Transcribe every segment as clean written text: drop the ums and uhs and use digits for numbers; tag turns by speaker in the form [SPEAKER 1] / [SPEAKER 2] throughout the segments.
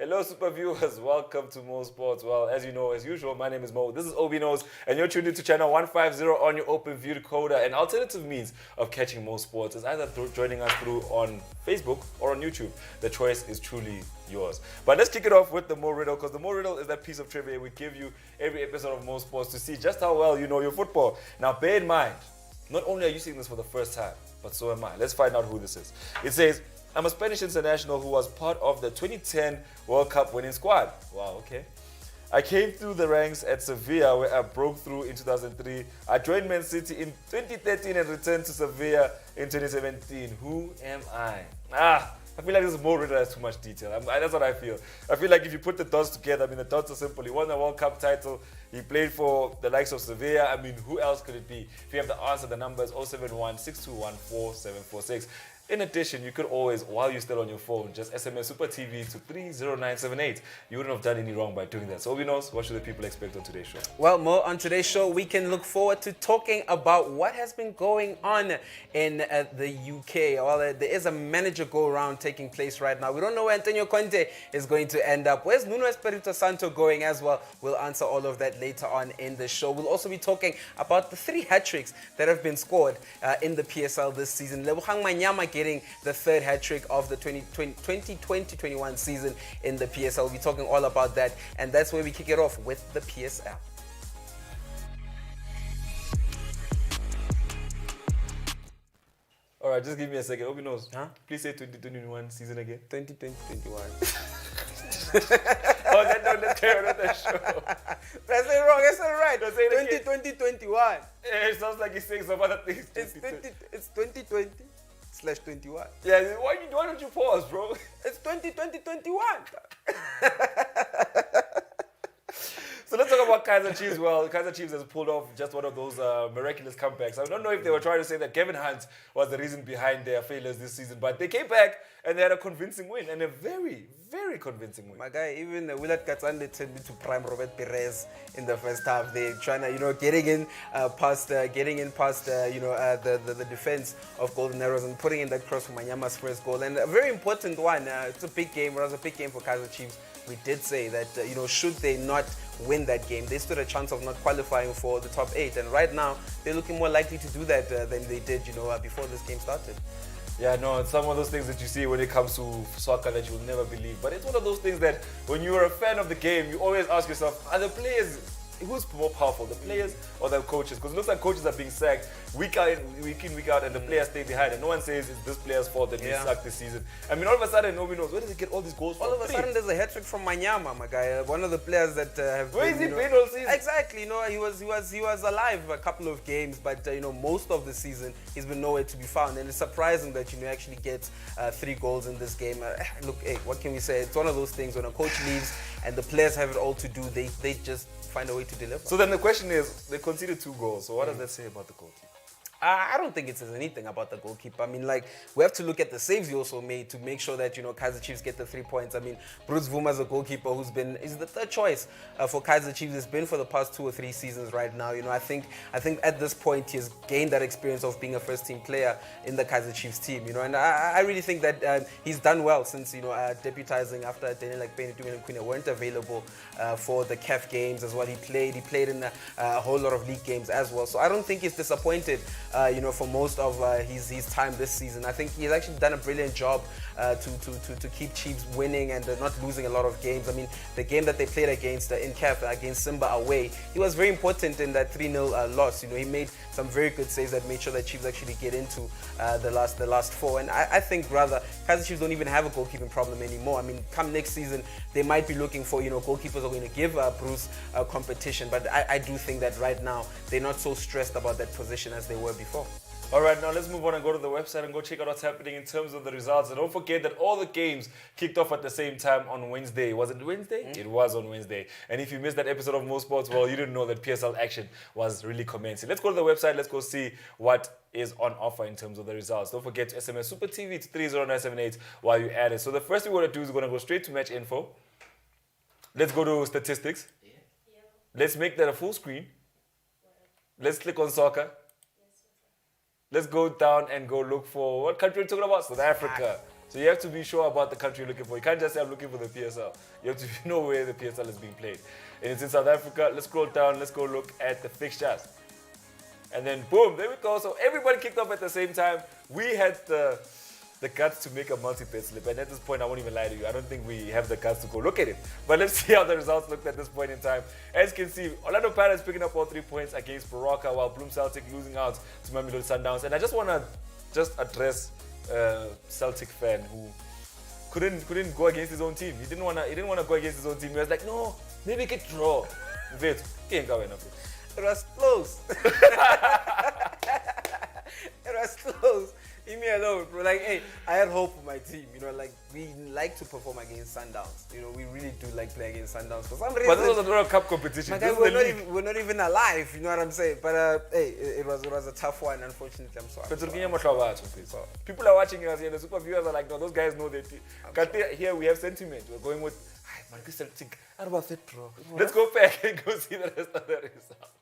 [SPEAKER 1] Hello, super viewers. Welcome to Mo Sports. Well, as you know, as usual, my name is Mo. This is OB.KNOWS, and you're tuned into channel 150 on your open view decoder. An alternative means of catching Mo Sports is either joining us through on Facebook or on YouTube. The choice is truly yours. But let's kick it off with the Mo Riddle, because the Mo Riddle is that piece of trivia we give you every episode of Mo Sports to see just how well you know your football. Now, bear in mind, not only are you seeing this for the first time, but so am I. Let's find out who this is. It says, I'm a Spanish international who was part of the 2010 World Cup winning squad. Wow, okay. I came through the ranks at Sevilla, where I broke through in 2003. I joined Man City in 2013 and returned to Sevilla in 2017. Who am I? I feel like this is more written as too much detail. That's what I feel. I feel like if you put the dots together, the dots are simple. He won the World Cup title. He played for the likes of Sevilla. Who else could it be? If you have the answer, the number is 071 621 4746. In addition, you could always, while you're still on your phone, just SMS Super TV to 30978. You wouldn't have done any wrong by doing that. So, knows, what should the people expect on today's show?
[SPEAKER 2] Well, Mo, on today's show, we can look forward to talking about what has been going on in the UK. Well, there is a manager go-around taking place right now. We don't know where Antonio Conte is going to end up. Where's Nuno Espirito Santo going as well? We'll answer all of that later on in the show. We'll also be talking about the 3 hat-tricks that have been scored in the PSL this season. Lebogang Manyama getting the 3rd hat-trick of the 2020-21 season in the PSL. We'll be talking all about that, and that's where we kick it off with the PSL.
[SPEAKER 1] All right, just give me a second. Obi knows. Please say 2021 season again.
[SPEAKER 2] 2020-21.
[SPEAKER 1] Oh, that don't let's carry on the show.
[SPEAKER 2] That's it wrong. That's not right.
[SPEAKER 1] 2020-21. It sounds like he's saying some other things.
[SPEAKER 2] It's 2020/21.
[SPEAKER 1] Yeah, why don't you pause, bro?
[SPEAKER 2] It's 2020-21.
[SPEAKER 1] So let's talk about Kaizer Chiefs. Well, Kaizer Chiefs has pulled off just one of those miraculous comebacks. I don't know if they were trying to say that Kevin Hunt was the reason behind their failures this season, but they came back and they had a convincing win, and a very, very convincing win.
[SPEAKER 2] My guy, even Willard Katsande turned me to prime Robert Perez in the first half. They're trying to, getting in past the defense of Golden Arrows and putting in that cross for Manyama's first goal. And a very important one. It's a big game. It was a big game for Kaizer Chiefs. We did say that, should they not win that game, they stood a chance of not qualifying for the top 8. And right now, they're looking more likely to do that than they did, before this game started.
[SPEAKER 1] Yeah, no, it's some of those things that you see when it comes to soccer that you will never believe. But it's one of those things that when you're a fan of the game, you always ask yourself, are the players, who's more powerful, the players or the coaches? Because it looks like coaches are being sacked week in, week out, and the players stay behind. And no one says it's this player's fault that we sucked this season. All of a sudden, nobody knows, where does he get all these goals from?
[SPEAKER 2] All of a sudden, there's a hat-trick from Manyama, my guy. One of the players that have
[SPEAKER 1] Where is he playing all season?
[SPEAKER 2] Exactly, he was alive a couple of games, but most of the season, he's been nowhere to be found. And it's surprising that actually gets 3 goals in this game. Look, hey, what can we say? It's one of those things when a coach leaves and the players have it all to do, they just find a way to deliver.
[SPEAKER 1] So then the question is, they conceded 2 goals. So what does that say about the goalkeeper?
[SPEAKER 2] I don't think it says anything about the goalkeeper. We have to look at the saves he also made to make sure that, Kaizer Chiefs get the 3 points. Bruce Vuma's a goalkeeper is the 3rd choice for Kaizer Chiefs. It's been for the past 2 or 3 seasons right now. I think at this point he's gained that experience of being a first-team player in the Kaizer Chiefs team, And I really think that he's done well since, deputizing after Daniel Akpeni and Queen weren't available for the CAF games as well. He played in a whole lot of league games as well. So I don't think he's disappointed for most of his time this season. I think he's actually done a brilliant job to keep Chiefs winning and not losing a lot of games. The game that they played against in CAF against Simba away, he was very important in that 3-0 loss. He made some very good saves that made sure that Chiefs actually get into the last 4. And I think rather Kaizer Chiefs don't even have a goalkeeping problem anymore. Come next season, they might be looking for goalkeepers are going to give Bruce competition. But I do think that right now they're not so stressed about that position as they were before.
[SPEAKER 1] All right, now let's move on and go to the website and go check out what's happening in terms of the results. And don't forget that all the games kicked off at the same time on Wednesday. Was it Wednesday? It was on Wednesday. And if you missed that episode of Mo Sports, well, you didn't know that PSL action was really commencing. Let's go to the website. Let's go see what is on offer in terms of the results. Don't forget to SMS Super TV to 30978 while you're at it. So the first thing we're going to do is we're going to go straight to match info. Let's go to statistics. Let's make that a full screen. Let's click on soccer. Let's go down and go look for, what country are we talking about? South Africa. So you have to be sure about the country you're looking for. You can't just say I'm looking for the PSL. You have to know where the PSL is being played. And it's in South Africa. Let's scroll down. Let's go look at the fixtures. And then boom, there we go. So everybody kicked off at the same time. We had the guts to make a multi-bet slip. And at this point, I won't even lie to you. I don't think we have the guts to go look at it. But let's see how the results looked at this point in time. As you can see, Orlando Pirates picking up all 3 points against Baroka, while Bloem Celtic losing out to Mamelodi Sundowns. And I just want to address Celtic fan who couldn't go against his own team. He didn't wanna go against his own team. He was like, no, maybe get draw. Wait, can't go enough.
[SPEAKER 2] It was close. It was close. Leave me alone, bro. Like, hey, I had hope for my team. You know, like, we like to perform against Sundowns. You know, we really do like playing against Sundowns. For some reason,
[SPEAKER 1] but this was a World Cup competition.
[SPEAKER 2] My guy, we're not even alive. You know what I'm saying? But hey, it was a tough one. Unfortunately, I'm sorry.
[SPEAKER 1] People are watching us here. The super viewers are like, no, those guys know that. Here we have sentiment. We're going with, let's go back and go see the rest of the results.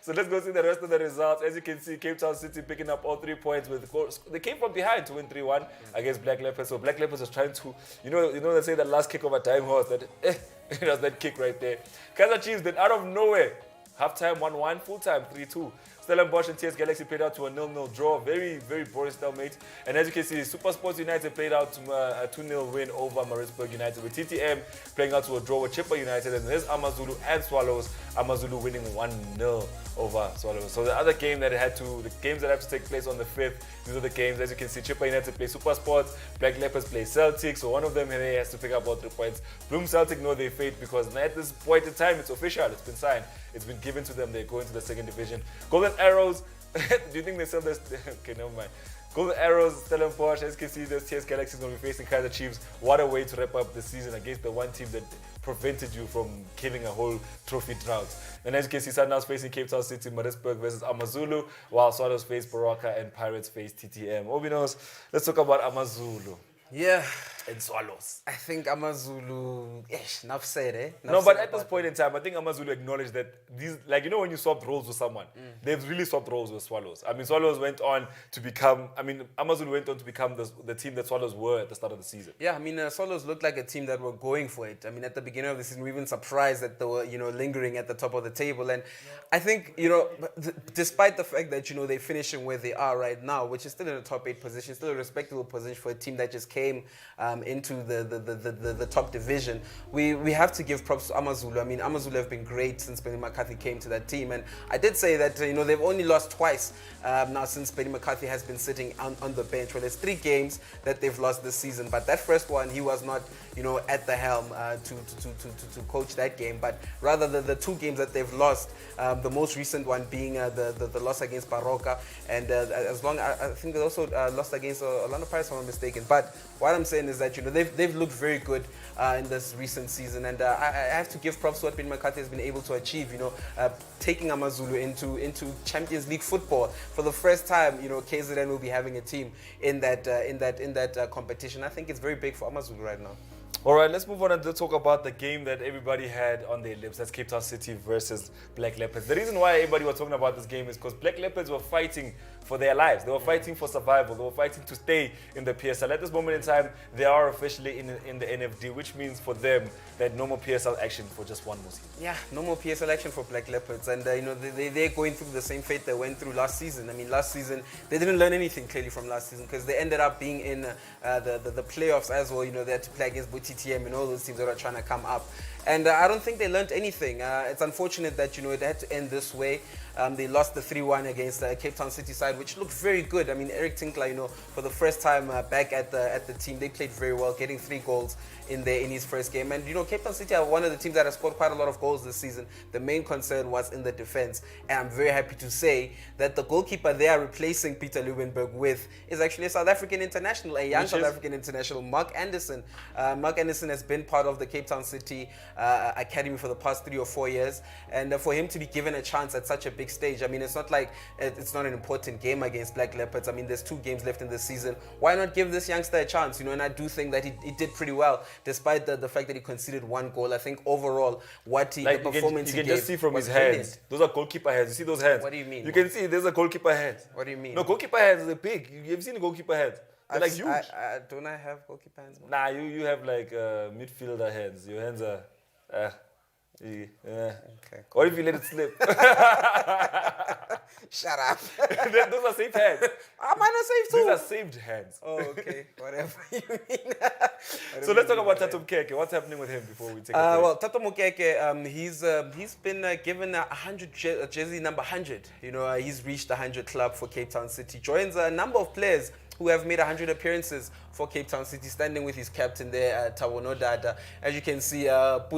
[SPEAKER 1] So let's go see the rest of the results. As you can see, Cape Town City picking up all 3 points with goals. They came from behind to win 3-1 against Black Leopards. So Black Leopards was trying to, you know they say that last kick of a time horse, that it was that kick right there. Kaizer Chiefs then out of nowhere, half-time 1-1, full-time 3-2. Stellenbosch and TS Galaxy played out to a 0-0 draw. Very, very boring stalemate. And as you can see, Super Sports United played out to a 2-0 win over Maritzburg United, with TTM playing out to a draw with Chippa United. And there's Amazulu and Swallows. Amazulu winning 1-0 over Swallows. So the other game that the games that have to take place on the 5th, these are the games. As you can see, Chippa United play Super Sports, Black Leopards play Celtic. So one of them has to pick up all 3 points. Bloem Celtic know their fate, because at this point in time, it's official. It's been signed. It's been given to them. They're going to the 2nd division. Golden Arrows, do you think they sell this? Okay, never mind. Golden Arrows, Stellenbosch, as you can see, the TS Galaxy is going to be facing Kaizer Chiefs. What a way to wrap up the season against the one team that prevented you from killing a whole trophy drought. And as you can see, Sundowns facing Cape Town City, Maritzburg versus Amazulu, while Swallows face Baroka and Pirates face TTM. OB.KNOWS, let's talk about Amazulu.
[SPEAKER 2] Yeah.
[SPEAKER 1] And Swallows.
[SPEAKER 2] I think Amazulu, enough said, eh?
[SPEAKER 1] No, but at this point in time, I think Amazulu acknowledged that these, like, you know, when you swapped roles with someone, they've really swapped roles with Swallows. I mean, Swallows went on to become, Amazulu went on to become the team that Swallows were at the start of the season.
[SPEAKER 2] Yeah, I mean, Swallows looked like a team that were going for it. I mean, at the beginning of the season, we were even surprised that they were, lingering at the top of the table. And I think, despite the fact that, they're finishing where they are right now, which is still in a top 8 position, still a respectable position for a team that just came into the top division, we have to give props to Amazulu. I mean, Amazulu have been great since Benny McCarthy came to that team, and I did say that they've only lost twice now since Benny McCarthy has been sitting on the bench. Well, there's 3 games that they've lost this season, but that first one he was not at the helm to coach that game, but rather the 2 games that they've lost, the most recent one being the loss against Baroka, and I think they also lost against Orlando Pirates, if I'm not mistaken. But what I'm saying is that they've looked very good in this recent season, and I have to give props to what Ben McCarthy has been able to achieve. Taking Amazulu into Champions League football for the first time. KZN will be having a team in that competition. I think it's very big for Amazulu right now.
[SPEAKER 1] All right, let's move on and talk about the game that everybody had on their lips. That's Cape Town City versus Black Leopards. The reason why everybody was talking about this game is because Black Leopards were fighting for their lives. They were fighting for survival. They were fighting to stay in the PSL. At this moment in time, they are officially in the NFD, which means for them that no more PSL action for just one more season.
[SPEAKER 2] Yeah, no more PSL action for Black Leopards. And, they're going through the same fate they went through last season. I mean, last season, they didn't learn anything clearly from last season, because they ended up being in the playoffs as well. They had to play against TTM and all those teams that are trying to come up. And I don't think they learned anything. It's unfortunate that, it had to end this way. They lost the 3-1 against Cape Town City side, which looked very good. I mean, Eric Tinkler, for the first time back at the team, they played very well, getting 3 goals in his first game. And, Cape Town City are one of the teams that have scored quite a lot of goals this season. The main concern was in the defense. And I'm very happy to say that the goalkeeper they are replacing Peter Leuvenberg with is actually a South African international, a young South African international, Mark Anderson. Mark Anderson has been part of the Cape Town City academy for the past 3 or 4 years. And for him to be given a chance at such a big stage, I mean, it's not like it's not an important game against Black Leopards. I mean, there's 2 games left in the season. Why not give this youngster a chance? And I do think that he did pretty well, despite the fact that he conceded 1 goal. I think overall, the performance
[SPEAKER 1] you can just see from his hands. Brilliant. Those are goalkeeper hands. You see those hands?
[SPEAKER 2] What do you mean?
[SPEAKER 1] You can see there's a goalkeeper hand.
[SPEAKER 2] What do you mean?
[SPEAKER 1] No, goalkeeper hands are big. You've seen a goalkeeper hand. They're like huge.
[SPEAKER 2] Don't I have goalkeeper hands?
[SPEAKER 1] Nah, you have like midfielder hands. Your hands are. Okay. What if you let it slip?
[SPEAKER 2] Shut up.
[SPEAKER 1] Those are safe hands.
[SPEAKER 2] Mine are safe too.
[SPEAKER 1] These are saved hands.
[SPEAKER 2] Oh, okay. Whatever you mean.
[SPEAKER 1] So let's talk about Tato Mkeke. What's happening with him before we take a break?
[SPEAKER 2] Well, Tato Mokeke, he's been given a jersey number 100. You know, he's reached the 100 club for Cape Town City. Joins a number of players who have made 100 appearances for Cape Town City, standing with his captain there, Tawono Dada. As you can see, Roland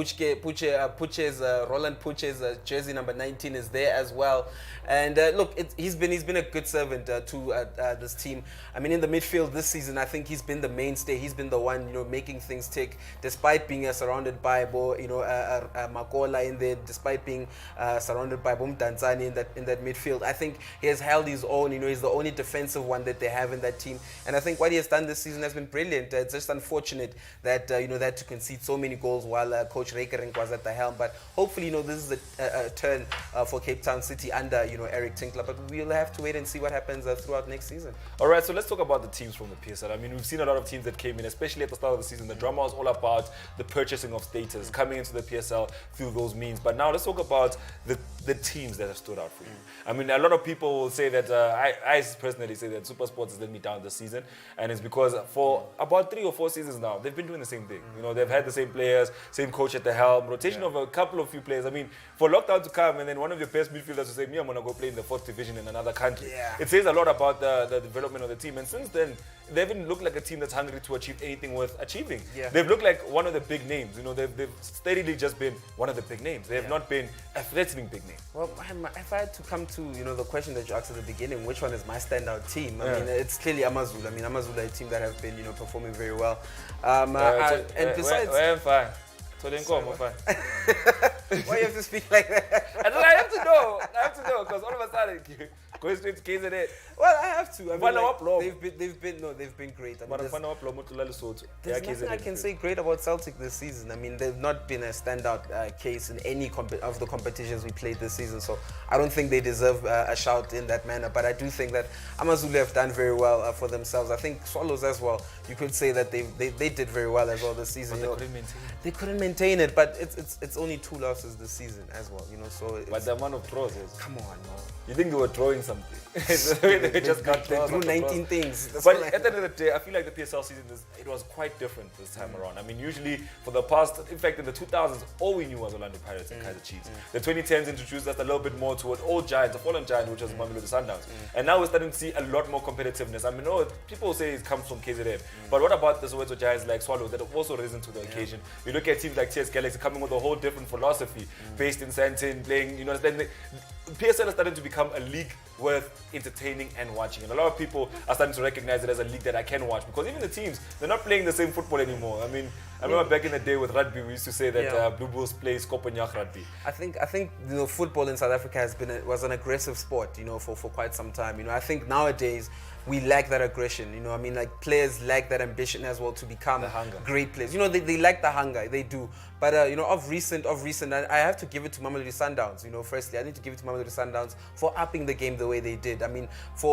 [SPEAKER 2] Puche's jersey number 19 is there as well. And look, he's been a good servant to this team. I mean, in the midfield this season, I think he's been the mainstay. He's been the one, you know, making things tick, despite being surrounded by Makola in there, despite being surrounded by Bum Danzani in that midfield. I think he has held his own. You know, he's the only defensive one that they have in that team. And I think what he has done this season has been brilliant. It's just unfortunate that they had to concede so many goals while Coach Rekering was at the helm. But hopefully, you know, this is a turn for Cape Town City under, you know, Eric Tinkler. But we'll have to wait and see what happens throughout next season.
[SPEAKER 1] All right, so let's talk about the teams from the PSL. I mean, we've seen a lot of teams that came in, especially at the start of the season. The drama was all about the purchasing of status, coming into the PSL through those means. But now let's talk about the teams that have stood out for you. I mean, a lot of people will say that, I personally say that Super Sports has let me down this season. And it's because for about 3 or 4 seasons now, they've been doing the same thing. You know, they've had the same players, same coach at the helm, rotation of a couple of few players. I mean, for lockdown to come and then one of your best midfielders to say, me, I'm going to go play in the 4th division in another country. Yeah. It says a lot about the development of the team. And since then, they haven't looked like a team that's hungry to achieve anything worth achieving. Yeah. They've looked like one of the big names. You know, they've steadily just been one of the big names. They have not been a threatening big name.
[SPEAKER 2] Well, if I had to come to, you know, the question that you asked at the beginning, which one is my standout team? I mean, it's clearly Amazulu. I mean, Amazulu are a team that have been, you know, performing very well. And besides...
[SPEAKER 1] I'm fine. So then go, I'm fine.
[SPEAKER 2] Why you have to speak like that?
[SPEAKER 1] I have to know. Because all of a sudden, going straight to KZN.
[SPEAKER 2] Well, I have to. I mean,
[SPEAKER 1] like,
[SPEAKER 2] they've been great. I mean, there's nothing I can say great about Celtic this season. I mean, they've not been a standout case in any of the competitions we played this season. So I don't think they deserve a shout in that manner. But I do think that Amazulu have done very well for themselves. I think Swallows as well. You could say that they did very well as well this season.
[SPEAKER 1] But
[SPEAKER 2] they couldn't maintain it. But it's only 2 losses this season as well. You know, so.
[SPEAKER 1] But the amount of draws is.
[SPEAKER 2] Come on, no.
[SPEAKER 1] You think they were drawing something?
[SPEAKER 2] They drew 19 things.
[SPEAKER 1] That's but at the end of the day, I feel like the PSL season it was quite different this time around. I mean, usually for the past, in fact, in the 2000s, all we knew was Orlando Pirates and Kaizer Chiefs. The 2010s introduced us a little bit more toward old giants, a fallen giant, which was Mamelodi Sundowns. And now we're starting to see a lot more competitiveness. I mean, people say it comes from KZN, but what about the Soweto giants like Swallows that have also risen to the occasion? You look at teams like TS Galaxy coming with a whole different philosophy, based in Sandton, playing, you know, PSL is starting to become a league worth entertaining and watching. And a lot of people are starting to recognize it as a league that I can watch because even the teams, they're not playing the same football anymore. I mean, I remember back in the day with rugby, we used to say that Blue Bulls play Skoponyach rugby.
[SPEAKER 2] I think you know, football in South Africa was an aggressive sport, you know, for quite some time. You know, I think nowadays we lack that aggression. You know, I mean, like players lack that ambition as well to become great players. You know, they lack the hunger, they do. But you know, of recent, I have to give it to Mamelodi Sundowns. You know, firstly, I need to give it to Mamelodi Sundowns for upping the game the way they did. I mean,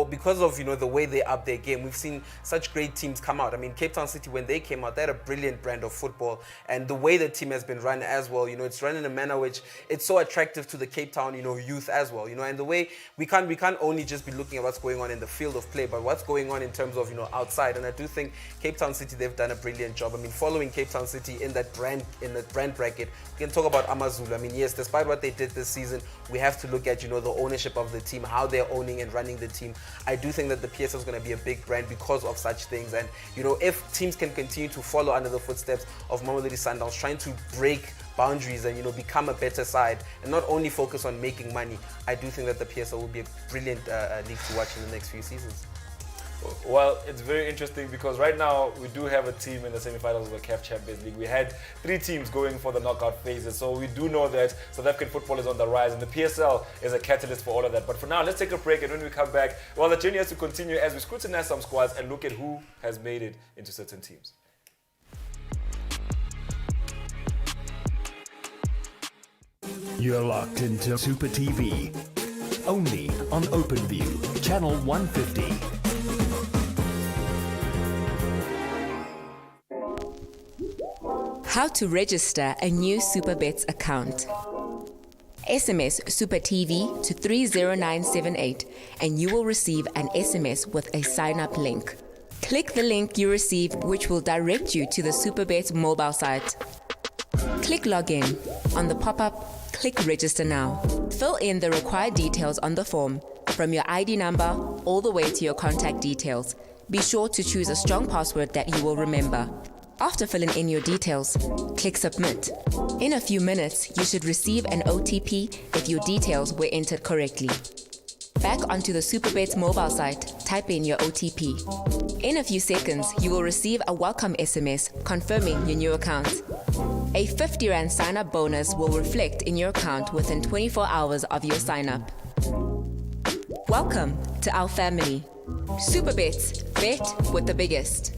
[SPEAKER 2] because of, you know, the way they upped their game, we've seen such great teams come out. I mean, Cape Town City, when they came out, they had a brilliant brand of football, and the way the team has been run as well. You know, it's run in a manner which it's so attractive to the Cape Town, you know, youth as well. You know, and the way we can't only just be looking at what's going on in the field of play, but what's going on in terms of, you know, outside. And I do think Cape Town City, they've done a brilliant job. I mean, following Cape Town City in that brand bracket, we can talk about Amazulu. I mean, yes, despite what they did this season, we have to look at, you know, the ownership of the team, how they're owning and running the team. I do think that the PSL is going to be a big brand because of such things. And, you know, if teams can continue to follow under the footsteps of Mamelodi Sundowns, trying to break boundaries and, you know, become a better side and not only focus on making money, I do think that the PSL will be a brilliant league to watch in the next few seasons.
[SPEAKER 1] Well, it's very interesting because right now we do have a team in the semi-finals of the CAF Champions League. We had 3 teams going for the knockout phases, so we do know that South African football is on the rise and the PSL is a catalyst for all of that. But for now, let's take a break, and when we come back, well, the journey has to continue as we scrutinize some squads and look at who has made it into certain teams.
[SPEAKER 3] You're locked into Super TV, only on OpenView, channel 150.
[SPEAKER 4] How to register a new SuperBets account. SMS Super TV to 30978 and you will receive an SMS with a sign-up link. Click the link you receive, which will direct you to the SuperBets mobile site. Click login. On the pop-up, click register now. Fill in the required details on the form, from your ID number all the way to your contact details. Be sure to choose a strong password that you will remember. After filling in your details, click submit. In a few minutes, you should receive an OTP if your details were entered correctly. Back onto the SuperBets mobile site, type in your OTP. In a few seconds, you will receive a welcome SMS confirming your new account. A 50 Rand sign-up bonus will reflect in your account within 24 hours of your sign-up. Welcome to our family. SuperBets, bet with the biggest.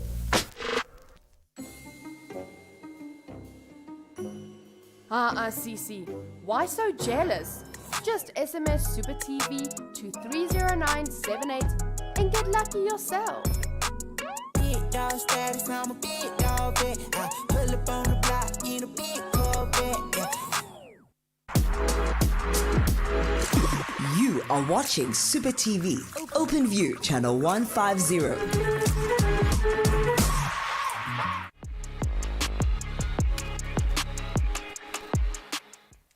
[SPEAKER 5] Cece, why so jealous? Just SMS Super TV to 30978 and get lucky yourself.
[SPEAKER 6] Big dog status, I'm a big dog vet. I pull up on the block in a big Corvette.
[SPEAKER 7] You are watching Super TV, Open View, channel 150.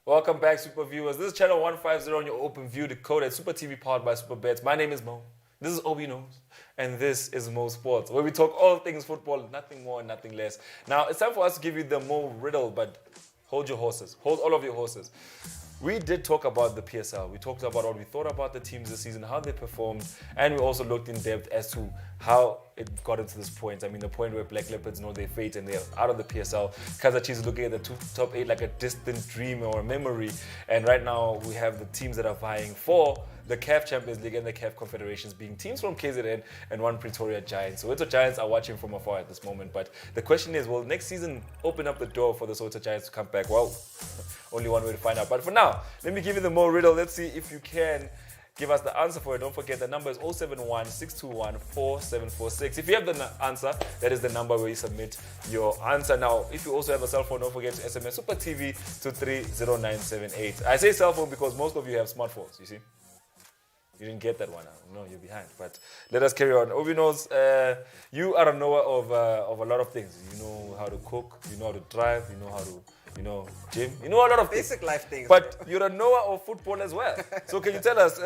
[SPEAKER 1] Welcome back, Super Viewers. This is channel 150 on your Open View decoder, Super TV powered by SuperBets. My name is Mo. This is OB.KNOWS. And this is Mo Sports, where we talk all things football, nothing more, nothing less. Now, it's time for us to give you the Mo riddle, but hold your horses. Hold all of your horses. We did talk about the PSL. We talked about what we thought about the teams this season, how they performed, and we also looked in depth as to how it got into this point. I mean, the point where Black Leopards know their fate and they're out of the PSL. Kaizer Chiefs is looking at the top 8 like a distant dream or a memory. And right now, we have the teams that are vying for the CAF Champions League and the CAF Confederations being teams from KZN and one Pretoria Giants. So Soweto Giants are watching from afar at this moment. But the question is, will next season open up the door for the Soweto Giants to come back? Well, only one way to find out. But for now, let me give you the Mo riddle. Let's see if you can give us the answer for it. Don't forget, the number is 071-621-4746. If you have the answer, that is the number where you submit your answer. Now, if you also have a cell phone, don't forget to SMS Super TV to 30978. I say cell phone because most of you have smartphones, you see. You didn't get that one. No, you're behind. But let us carry on. OB.KNOWS, you are a knower of a lot of things. You know how to cook, you know how to drive, you know how to gym. You know a lot of
[SPEAKER 2] Basic life things.
[SPEAKER 1] But you're a knower of football as well. So can you tell us,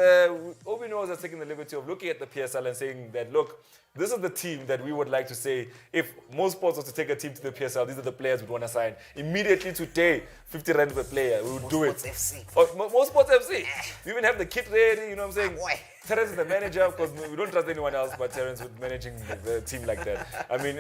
[SPEAKER 1] OB.KNOWS has taken the liberty of looking at the PSL and saying that, look, this is the team that we would like to say, if most sports was to take a team to the PSL, these are the players we'd want to sign. Immediately today, 50 Rand per player, we would do it. Most Sports FC. We even have the kit ready, you know what I'm saying? Terence is the manager, because we don't trust anyone else but Terence with managing the team like that. I mean,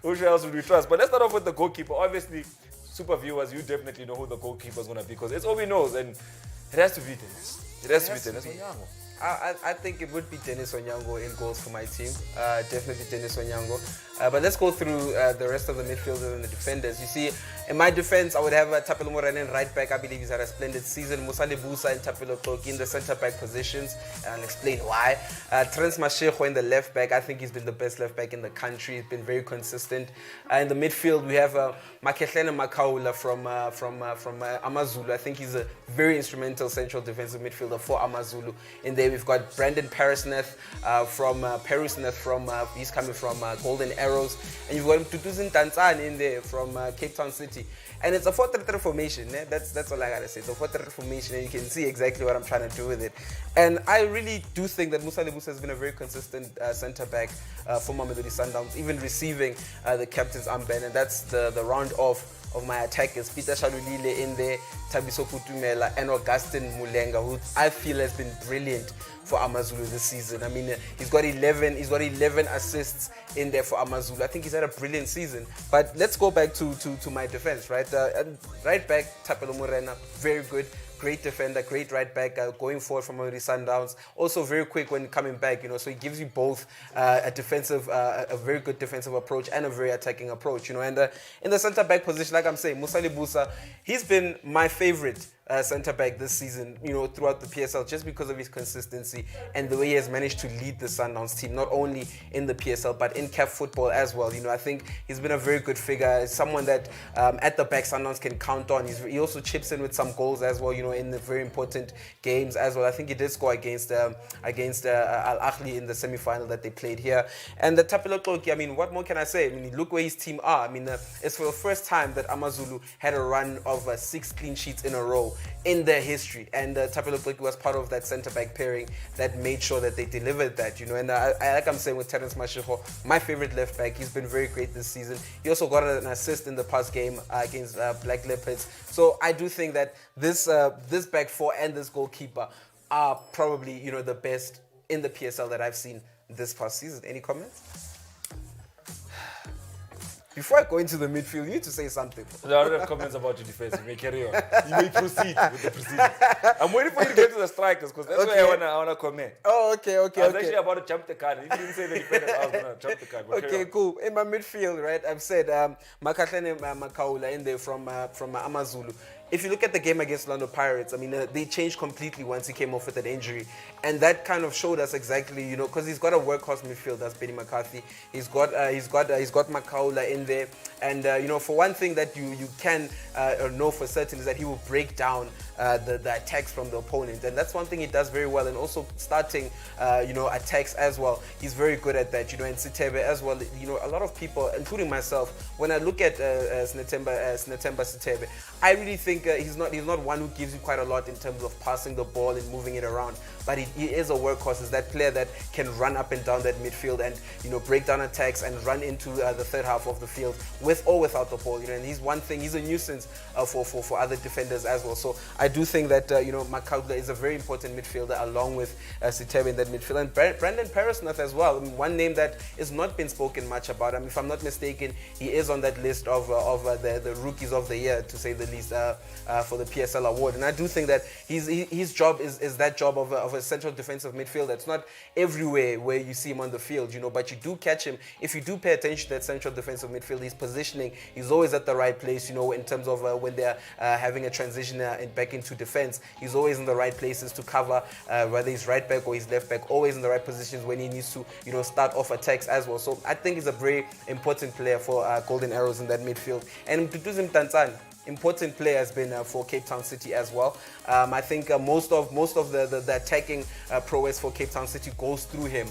[SPEAKER 1] who else would we trust? But let's start off with the goalkeeper. Obviously, Super Viewers, you definitely know who the goalkeeper is going to be, because it's OB.KNOWS, and it has to be Dennis. It has to be Dennis Onyango.
[SPEAKER 2] I think it would be Dennis Onyango in goals for my team. Definitely Dennis Onyango. But let's go through the rest of the midfielders and the defenders. You see, in my defense, I would have Thapelo Morane right back. I believe he's had a splendid season. Musa Lebusa and Thapelo Toki in the centre back positions. And I'll explain why. Trans Mashego in the left back. I think he's been the best left back in the country. He's been very consistent. In the midfield, we have Makehlene Makaula from Amazulu. I think he's a very instrumental central defensive midfielder for Amazulu. In there, we've got Brandon Perusneth from he's coming from Golden Arrows, and you've got Mtutuzin Tanzan in there from Cape Town City. And it's a 4-3-3 formation. That's all I gotta say. It's a 4-3-3 formation, and you can see exactly what I'm trying to do with it. And I really do think that Musa Lebusa has been a very consistent centre back for Mamelodi Sundowns, even receiving the captain's armband, and that's the round off of my attackers. Peter Shalulile in there, Tabiso Kutumela, and Augustin Mulenga, who I feel has been brilliant for Amazulu this season. I mean, he's got 11 assists in there for Amazulu. I think he's had a brilliant season. But let's go back to my defense, right? Right back, Thapelo Morena, very good. Great defender, great right back, going forward from Mamelodi Sundowns. Also very quick when coming back, so he gives you both a very good defensive approach and a very attacking approach, And in the centre back position, like I'm saying, Musa Lebusa, he's been my favorite centre back this season, throughout the PSL, just because of his consistency and the way he has managed to lead the Sundowns team, not only in the PSL but in CAF football as well. I think he's been a very good figure, someone that at the back Sundowns can count on. He also chips in with some goals as well, in the very important games as well. I think he did score against Al Ahly in the semi-final that they played here. And the Tapelo Goalkeeper, what more can I say? Look where his team are. It's for the first time that AmaZulu had a run of 6 clean sheets in a row in their history, and Tapelo Goalkeeper was part of that centre-back pairing that made sure that they delivered that, and like I'm saying with Terence Mashiko, my favorite left back. He's been very great this season. He also got an assist in the past game against Black Leopards. So I do think that this back four and this goalkeeper are probably the best in the PSL that I've seen this past season. Any comments? Before I go into the midfield, you need to say something.
[SPEAKER 1] No, I don't have comments about your defense. You may carry on. You may proceed with the proceedings. I'm waiting for you to get to the strikers because that's where I wanna comment.
[SPEAKER 2] Oh, okay.
[SPEAKER 1] I was actually about to jump the card. If you didn't say the defenders, I was gonna jump the card.
[SPEAKER 2] Okay, cool. In my midfield, right, I've said Makahlene Makaula in there from AmaZulu. If you look at the game against London Pirates, they changed completely once he came off with an injury, and that kind of showed us exactly, because he's got a workhorse midfield. That's Benny McCarthy. He's got Makaula in there, and for one thing that you can know for certain is that he will break down the attacks from the opponent, and that's one thing he does very well. And also starting attacks as well, he's very good at that. And Sitebe as well. A lot of people, including myself, when I look at Snetemba Sitebe, I really think he's not one who gives you quite a lot in terms of passing the ball and moving it around, but he is a workhorse. Is that player that can run up and down that midfield and break down attacks and run into the third half of the field with or without the ball. And he's a nuisance for other defenders as well. So I do think that Makaula is a very important midfielder along with Sitebe in that midfield, and Brandon Parasnath as well. One name that has not been spoken much about. If I'm not mistaken, he is on that list of the rookies of the year, to say the least, for the PSL award. And I do think that his job is that job of a central defensive midfielder. It's not everywhere where you see him on the field, but you do catch him. If you do pay attention to that central defensive midfield, his positioning, he's always at the right place, in terms of when they're having a transition back into defense. He's always in the right places to cover, whether he's right back or he's left back, always in the right positions when he needs to, start off attacks as well. So I think he's a very important player for Golden Arrows in that midfield. And Mduduzi Mtantsane, important player has been for Cape Town City as well. I think most of the attacking prowess for Cape Town City goes through him.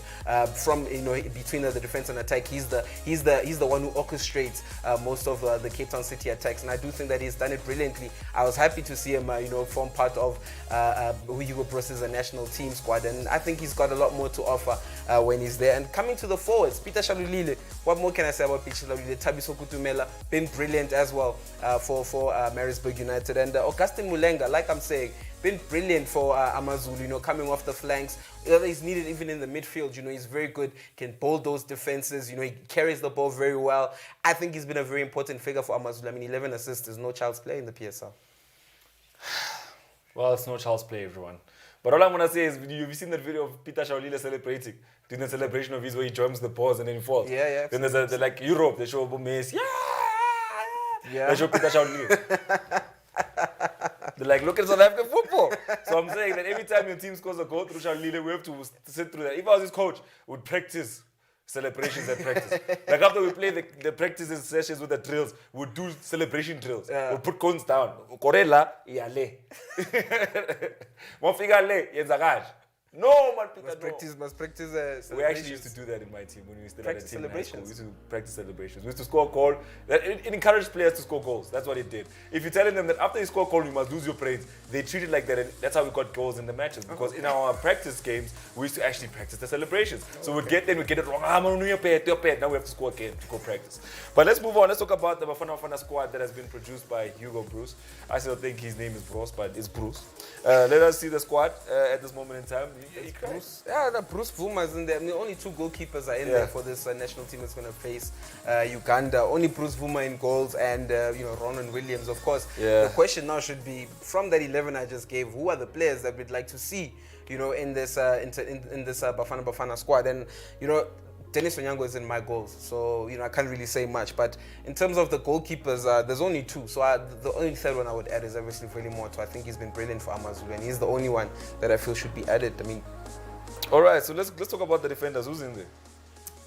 [SPEAKER 2] From between the defense and attack, he's the one who orchestrates most of the Cape Town City attacks, and I do think that he's done it brilliantly. I was happy to see him form part of Hugo Broos's national team squad, and I think he's got a lot more to offer when he's there. And coming to the forwards, Peter Shalulile, what more can I say about Peter Shalulile? Thabiso Kutumela been brilliant as well for Maritzburg United, and Augustine Mulenga, like I'm saying, been brilliant for AmaZulu, coming off the flanks. He's needed even in the midfield, he's very good, can bowl those defenses, he carries the ball very well. I think he's been a very important figure for AmaZulu. 11 assists is no child's play in the PSL.
[SPEAKER 1] Well, it's no child's play, everyone. But all I'm going to say is, you've seen that video of Peter Shaulile celebrating, doing the celebration of his where he jumps the balls and then he falls.
[SPEAKER 2] Yeah.
[SPEAKER 1] Then there's like Europe, they show Messi, they show Peter Shaulile. They're like, look at South African football. So I'm saying that every time your team scores a goal through Shaulile, we have to sit through that. If I was his coach, would practice celebrations at practice. Like after we play the practices sessions with the drills, we'll do celebration drills. We'll put cones down. Korela, iyale. Mofika le, yenzakaj. No, man, Peter,
[SPEAKER 2] must practice
[SPEAKER 1] we actually used to do that in my team when we still had a team in high school.
[SPEAKER 2] celebrations.
[SPEAKER 1] We used to practice celebrations. We used to score a goal. It encouraged players to score goals. That's what it did. If you're telling them that after you score a goal, you must lose your praise, they treat it like that, and that's how we got goals in the matches. Because in our practice games, we used to actually practice the celebrations. So we'd get it wrong. Your pet. Now we have to score again to go practice. But let's move on. Let's talk about the Bafana Bafana squad that has been produced by Hugo Broos. I still think his name is Broos, but it's Bruce. Let us see the squad at this moment in time.
[SPEAKER 2] Bruce. Yeah, the Bruce Vuma's in there. Only 2 goalkeepers are in there for this national team that's going to face Uganda. Only Bruce Vuma in goals, and Ronan Williams, of course. The question now should be, from that 11 I just gave, who are the players that we'd like to see, in this Bafana Bafana squad? And Dennis Onyango is in my goals, so I can't really say much. But in terms of the goalkeepers, there's only two. So the only third one I would add is obviously Freddie Moto. I think he's been brilliant for Amazulu, and he's the only one that I feel should be added. I mean,
[SPEAKER 1] all right. So let's talk about the defenders. Who's in there?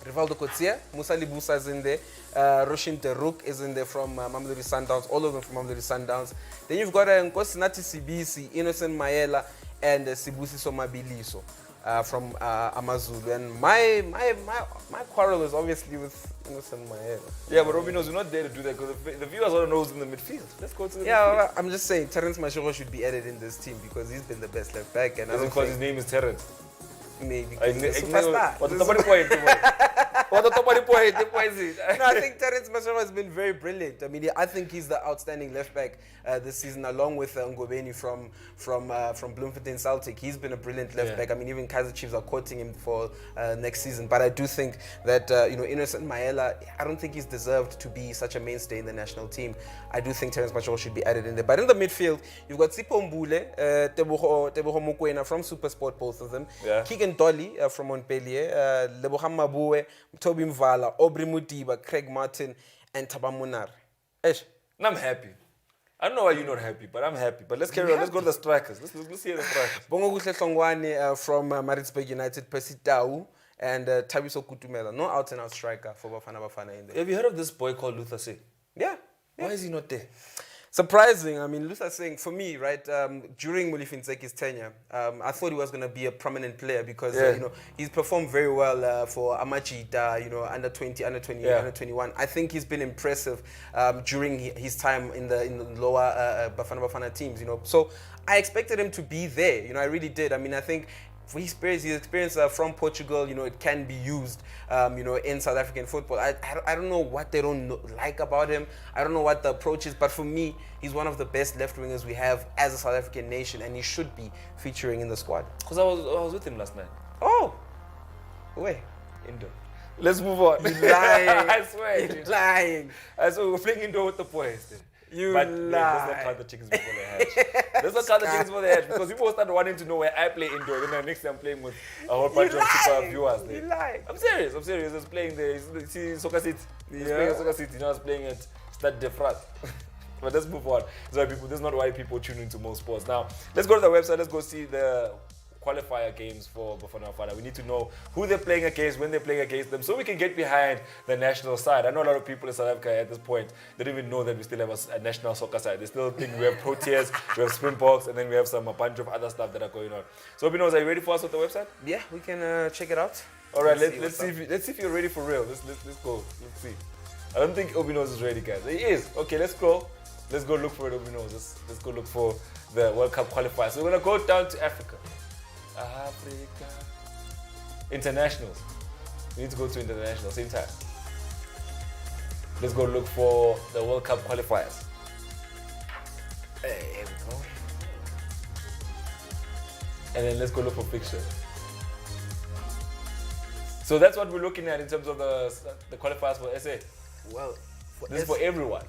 [SPEAKER 2] Rivaldo Kotsia, Musa Libusa is in there, Roshin Teruk is in there from Mamelodi Sundowns, all of them from Mamelodi Sundowns. Then you've got Nkosinati Sibisi, Innocent Mayela, and Sibusi Somabiliso from Amazulu. And my quarrel is obviously with Innocent Mayela.
[SPEAKER 1] Yeah, but Robbie knows we're not there to do that because the viewers want to know who's in the midfield. Let's go to the midfield.
[SPEAKER 2] Yeah, I'm just saying Terence Mashoro should be added in this team because he's been the best left back. And
[SPEAKER 1] is it because his name is Terence?
[SPEAKER 2] Maybe he's a superstar.
[SPEAKER 1] No,
[SPEAKER 2] No, I think Terence Mashoro has been very brilliant. I mean, I think he's the outstanding left back this season, along with Ngobeni from Bloemfontein Celtic. He's been a brilliant left back. I mean, even Kaizer Chiefs are quoting him for next season. But I do think that Innocent Mayela, I don't think he's deserved to be such a mainstay in the national team. I do think Terence Mashoro should be added in there. But in the midfield, you've got Sipho Mbule, Tebogo Mokoena from SuperSport, both of them.
[SPEAKER 1] Yeah.
[SPEAKER 2] Keegan Dolly from Montpellier, Lebohang Mabue, Toby Mvala, Aubrey Mudiba, Craig Martin, and Tabamunar.
[SPEAKER 1] I'm happy. I don't know why you're not happy, but I'm happy. But let's carry on. Let's go to the strikers. Let's hear the strikers.
[SPEAKER 2] Bongo Guhle Hlongwane from Maritzburg United, Percy Tau, and Tabiso Kutumela. No out-and-out striker for Bafana in there.
[SPEAKER 1] Have you heard of this boy called Luther Singh?
[SPEAKER 2] Yeah.
[SPEAKER 1] Why is he not there?
[SPEAKER 2] Surprising. I mean, Luther Singh, for me, right, during Mulifinseki's tenure, I thought he was going to be a prominent player because, he's performed very well for Amachita, under 20, under 20, under 21. I think he's been impressive during his time in the lower Bafana teams, So I expected him to be there, I really did. I mean, I think for his experience from Portugal, it can be used, in South African football. I don't know what they don't like about him. I don't know what the approach is, but for me, he's one of the best left wingers we have as a South African nation, and he should be featuring in the squad.
[SPEAKER 1] Because I was with him last night.
[SPEAKER 2] Oh, where?
[SPEAKER 1] Indoor. Let's move on.
[SPEAKER 2] You're lying.
[SPEAKER 1] I swear.
[SPEAKER 2] You're lying.
[SPEAKER 1] So we're playing indoor with the boys. Then.
[SPEAKER 2] But
[SPEAKER 1] let's not count the chickens before they hatch. Let's not count the chickens before they hatch because people start wanting to know where I play indoor. Then the next time I'm playing with a whole bunch of super viewers.
[SPEAKER 2] You lie.
[SPEAKER 1] I'm serious. He's playing there. See Soccer City. He's playing at Soccer City. Now he's playing at Stade de France. But let's move on. This is not why people tune into Mo Sports. Now, let's go to the website. Let's go see the qualifier games for Bafana Bafana. We need to know who they're playing against, when they're playing against them, so we can get behind the national side. I know a lot of people in South Africa at this point, they don't even know that we still have a national soccer side. They still think we have Proteas, we have Springboks, and then we have a bunch of other stuff that are going on. So, Binos, are you ready for us with the website?
[SPEAKER 2] Yeah, we can check it out.
[SPEAKER 1] All right, let's see if you're ready for real. Let's go. Let's see. I don't think Obinos is ready, guys. He is. Okay, let's go. Let's go look for it, Obinos. Let's go look for the World Cup qualifiers. So we're gonna go down to Africa. Internationals. We need to go to international same time. Let's go look for the World Cup qualifiers. Here we go. And then let's go look for fixtures. So that's what we're looking at in terms of the qualifiers for SA.
[SPEAKER 2] Well,
[SPEAKER 1] this is for everyone.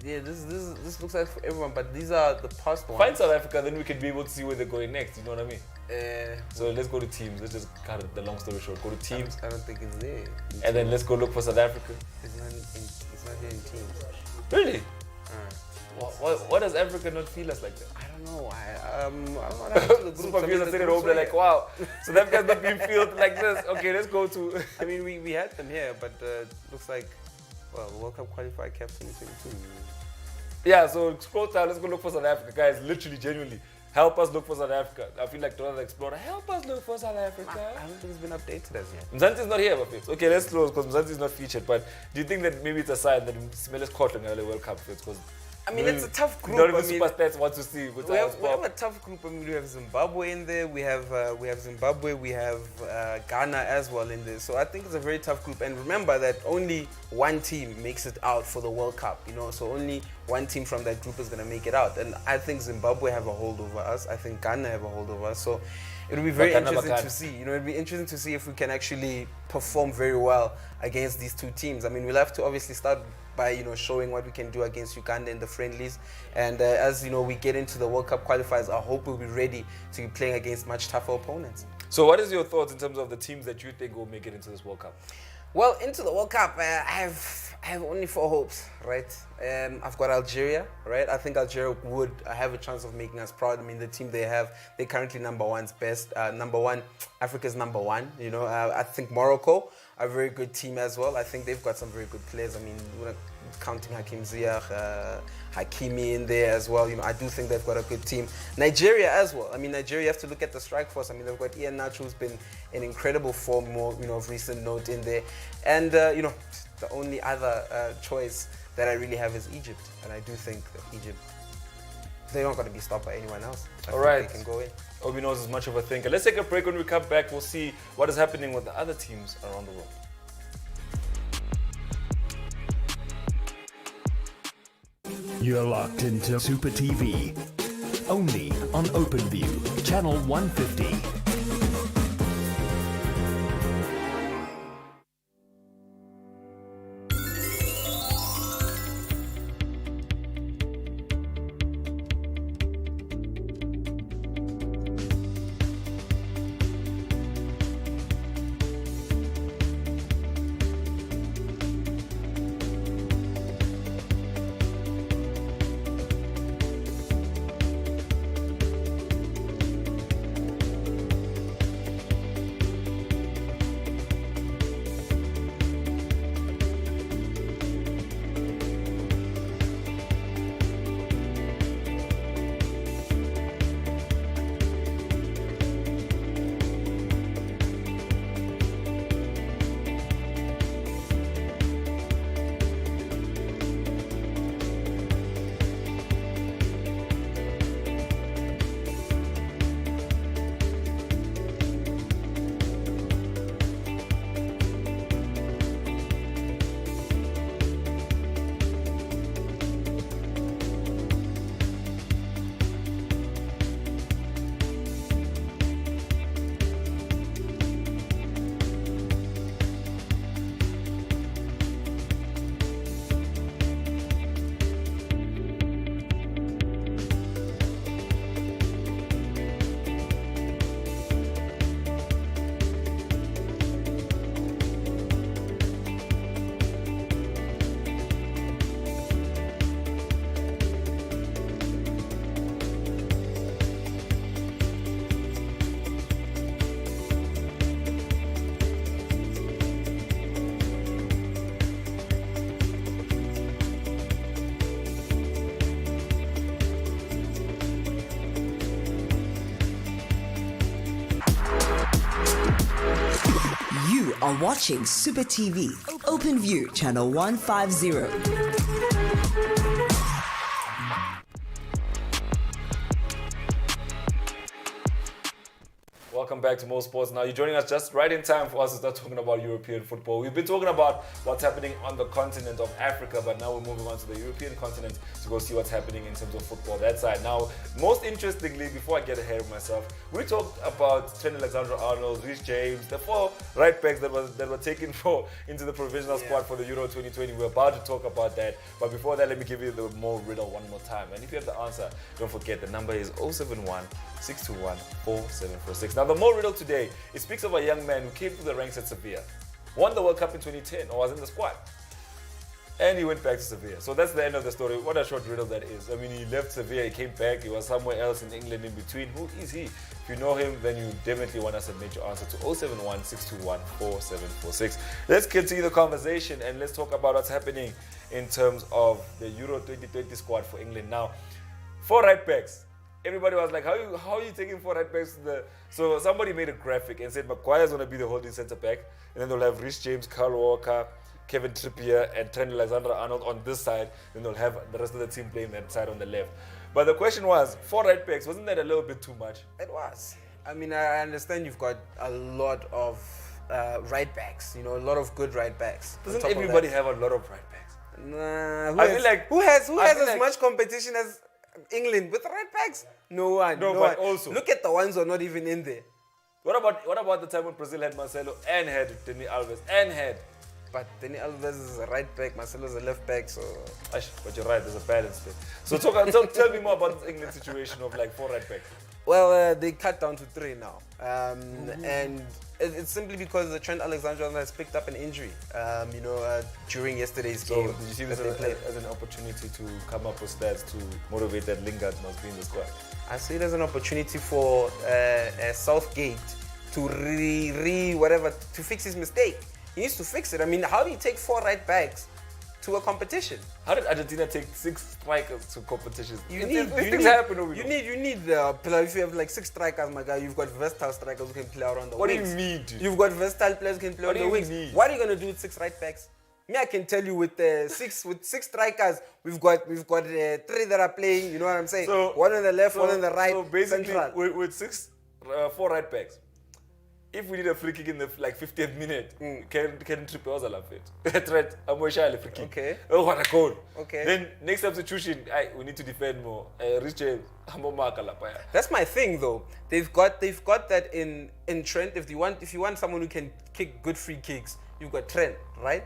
[SPEAKER 2] This looks like for everyone, but these are the past ones.
[SPEAKER 1] Find South Africa, then we can be able to see where they're going next. You know what I mean? So let's go to teams. Let's just cut the long story short. Go to teams.
[SPEAKER 2] I don't think it's there.
[SPEAKER 1] And then let's go look for South Africa.
[SPEAKER 2] It's not here in teams.
[SPEAKER 1] Really? Why does Africa not feel us like that?
[SPEAKER 2] I don't know. I don't know what happened to the group.
[SPEAKER 1] Super viewers are sitting at home, they're like, wow. So that guy's not being filled like this. Okay, let's go to.
[SPEAKER 2] I mean, we had them here, but looks like, World Cup qualifier cap 2022.
[SPEAKER 1] Yeah, so scroll down, let's go look for South Africa. Guys, literally, genuinely, help us look for South Africa. I feel like Donald the Explorer, help us look for South Africa.
[SPEAKER 2] I don't think it's been updated as yet.
[SPEAKER 1] Mzansi's not here, Bafix. Okay, let's close because Mzansi's not featured. But do you think that maybe it's a sign that Smelis caught in the World Cup? Because
[SPEAKER 2] I mean, it's a tough group.
[SPEAKER 1] None of the super stats want to see.
[SPEAKER 2] We have a tough group. I mean, we have Zimbabwe in there. We have Zimbabwe. We have Ghana as well in there. So I think it's a very tough group. And remember that only one team makes it out for the World Cup. So only one team from that group is going to make it out. And I think Zimbabwe have a hold over us. I think Ghana have a hold over us. So it'll be very interesting to see. It'll be interesting to see if we can actually perform very well against these two teams. I mean, we'll have to obviously start by showing what we can do against Uganda in the friendlies, and as we get into the World Cup qualifiers, I hope we'll be ready to be playing against much tougher opponents.
[SPEAKER 1] So what is your thoughts in terms of the teams that you think will make it into this World Cup?
[SPEAKER 2] Well, into the World Cup, I have only 4 hopes, right? I've got Algeria, right? I think Algeria would have a chance of making us proud. I mean, the team they have, they're currently number one's best. Number one, Africa's number one. You know, I think Morocco, a very good team as well. I think they've got some very good players. I mean, counting Hakim Ziyech, Hakimi in there as well. You know, I do think they've got a good team. Nigeria as well. I mean, Nigeria, you have to look at the strike force. I mean, they've got Ian Nacho, who's been in incredible form, more, you know, of recent note in there. And, you know, the only other choice that I really have is Egypt. And I do think that Egypt, they're not going to be stopped by anyone else. I think they can go in.
[SPEAKER 1] OB.KNOWS is much of a thinker. Let's take a break. When we come back, we'll see what is happening with the other teams around the world.
[SPEAKER 3] You're locked into Super TV. Only on OpenView, channel 150.
[SPEAKER 7] You are watching Super TV, OpenView, channel 150.
[SPEAKER 1] Welcome back to Mo Sports. Now, you're joining us just right in time for us to start talking about European football. We've been talking about what's happening on the continent of Africa, but now we're moving on to the European continent to go see what's happening in terms of football that side. Now, most interestingly, before I get ahead of myself, we talked about Trent Alexander-Arnold, Reece James, the 4 right backs that were taken into the provisional squad for the Euro 2020. We're about to talk about that, but before that, let me give you the Mo riddle one more time. And if you have the answer, don't forget the number is 071 621 4746. Now, the Mo riddle today, it speaks of a young man who came through the ranks at Sevilla, won the World Cup in 2010, or was in the squad, and he went back to Sevilla. So that's the end of the story. What a short riddle that is. I mean, he left Sevilla, he came back, he was somewhere else in England in between. Who is he? If you know him, then you definitely want to submit your answer to 071 621 4746. Let's continue the conversation and let's talk about what's happening in terms of the Euro 2020 squad for England. Now, 4 right backs. Everybody was like, how are you taking 4 right backs to the... So somebody made a graphic and said Maguire's going to be the holding centre back, and then they'll have Reece James, Kyle Walker, Kevin Trippier, and Trent Alexander-Arnold on this side. Then they'll have the rest of the team playing that side on the left. But the question was, 4 right backs, wasn't that a little bit too much?
[SPEAKER 2] It was. I mean, I understand you've got a lot of right backs, you know, a lot of good right backs.
[SPEAKER 1] Doesn't everybody have a lot of right backs?
[SPEAKER 2] Nah, who
[SPEAKER 1] who
[SPEAKER 2] has as much competition as England with right backs? No one.
[SPEAKER 1] No, but
[SPEAKER 2] one.
[SPEAKER 1] also
[SPEAKER 2] look at the ones who are not even in there.
[SPEAKER 1] What about the time when Brazil had Marcelo and had Dani Alves and had...
[SPEAKER 2] But Dani Alves is a right back, Marcelo is a left back, so...
[SPEAKER 1] But you're right, there's a balance there. So tell me more about this England situation of like 4 right backs.
[SPEAKER 2] Well, they cut down to 3 now. And it's simply because Trent Alexander-Arnold has picked up an injury, during yesterday's game.
[SPEAKER 1] So did you see
[SPEAKER 2] that
[SPEAKER 1] this
[SPEAKER 2] they played.
[SPEAKER 1] as an opportunity to come up with stats to motivate that Lingard must be in the squad?
[SPEAKER 2] I see it as an opportunity for Southgate to to fix his mistake. He needs to fix it. I mean, how do you take 4 right backs to a competition?
[SPEAKER 1] How did Argentina take 6 strikers to competitions?
[SPEAKER 2] You
[SPEAKER 1] These things happen over here.
[SPEAKER 2] need if you have like 6 strikers, my guy, you've got versatile strikers who can play around the
[SPEAKER 1] What do
[SPEAKER 2] wings.
[SPEAKER 1] you mean, dude?
[SPEAKER 2] You've got versatile players who can play
[SPEAKER 1] What
[SPEAKER 2] on
[SPEAKER 1] do
[SPEAKER 2] the
[SPEAKER 1] you
[SPEAKER 2] wings.
[SPEAKER 1] mean?
[SPEAKER 2] What are you gonna do with 6 right backs? Me, I can tell you with 6 strikers, we've got 3 that are playing. You know what I'm saying?
[SPEAKER 1] So-
[SPEAKER 2] one on the left, one on the right.
[SPEAKER 1] So basically,
[SPEAKER 2] central.
[SPEAKER 1] with 4 right backs, if we need a free kick in the 50th minute, can Trippier was a fit. Threat, I'm free kick.
[SPEAKER 2] Okay.
[SPEAKER 1] Oh, what a goal.
[SPEAKER 2] Okay.
[SPEAKER 1] Then next substitution, we need to defend more. Richard,
[SPEAKER 2] That's my thing, though. They've got that in Trent. If you want someone who can kick good free kicks, you've got Trent, right?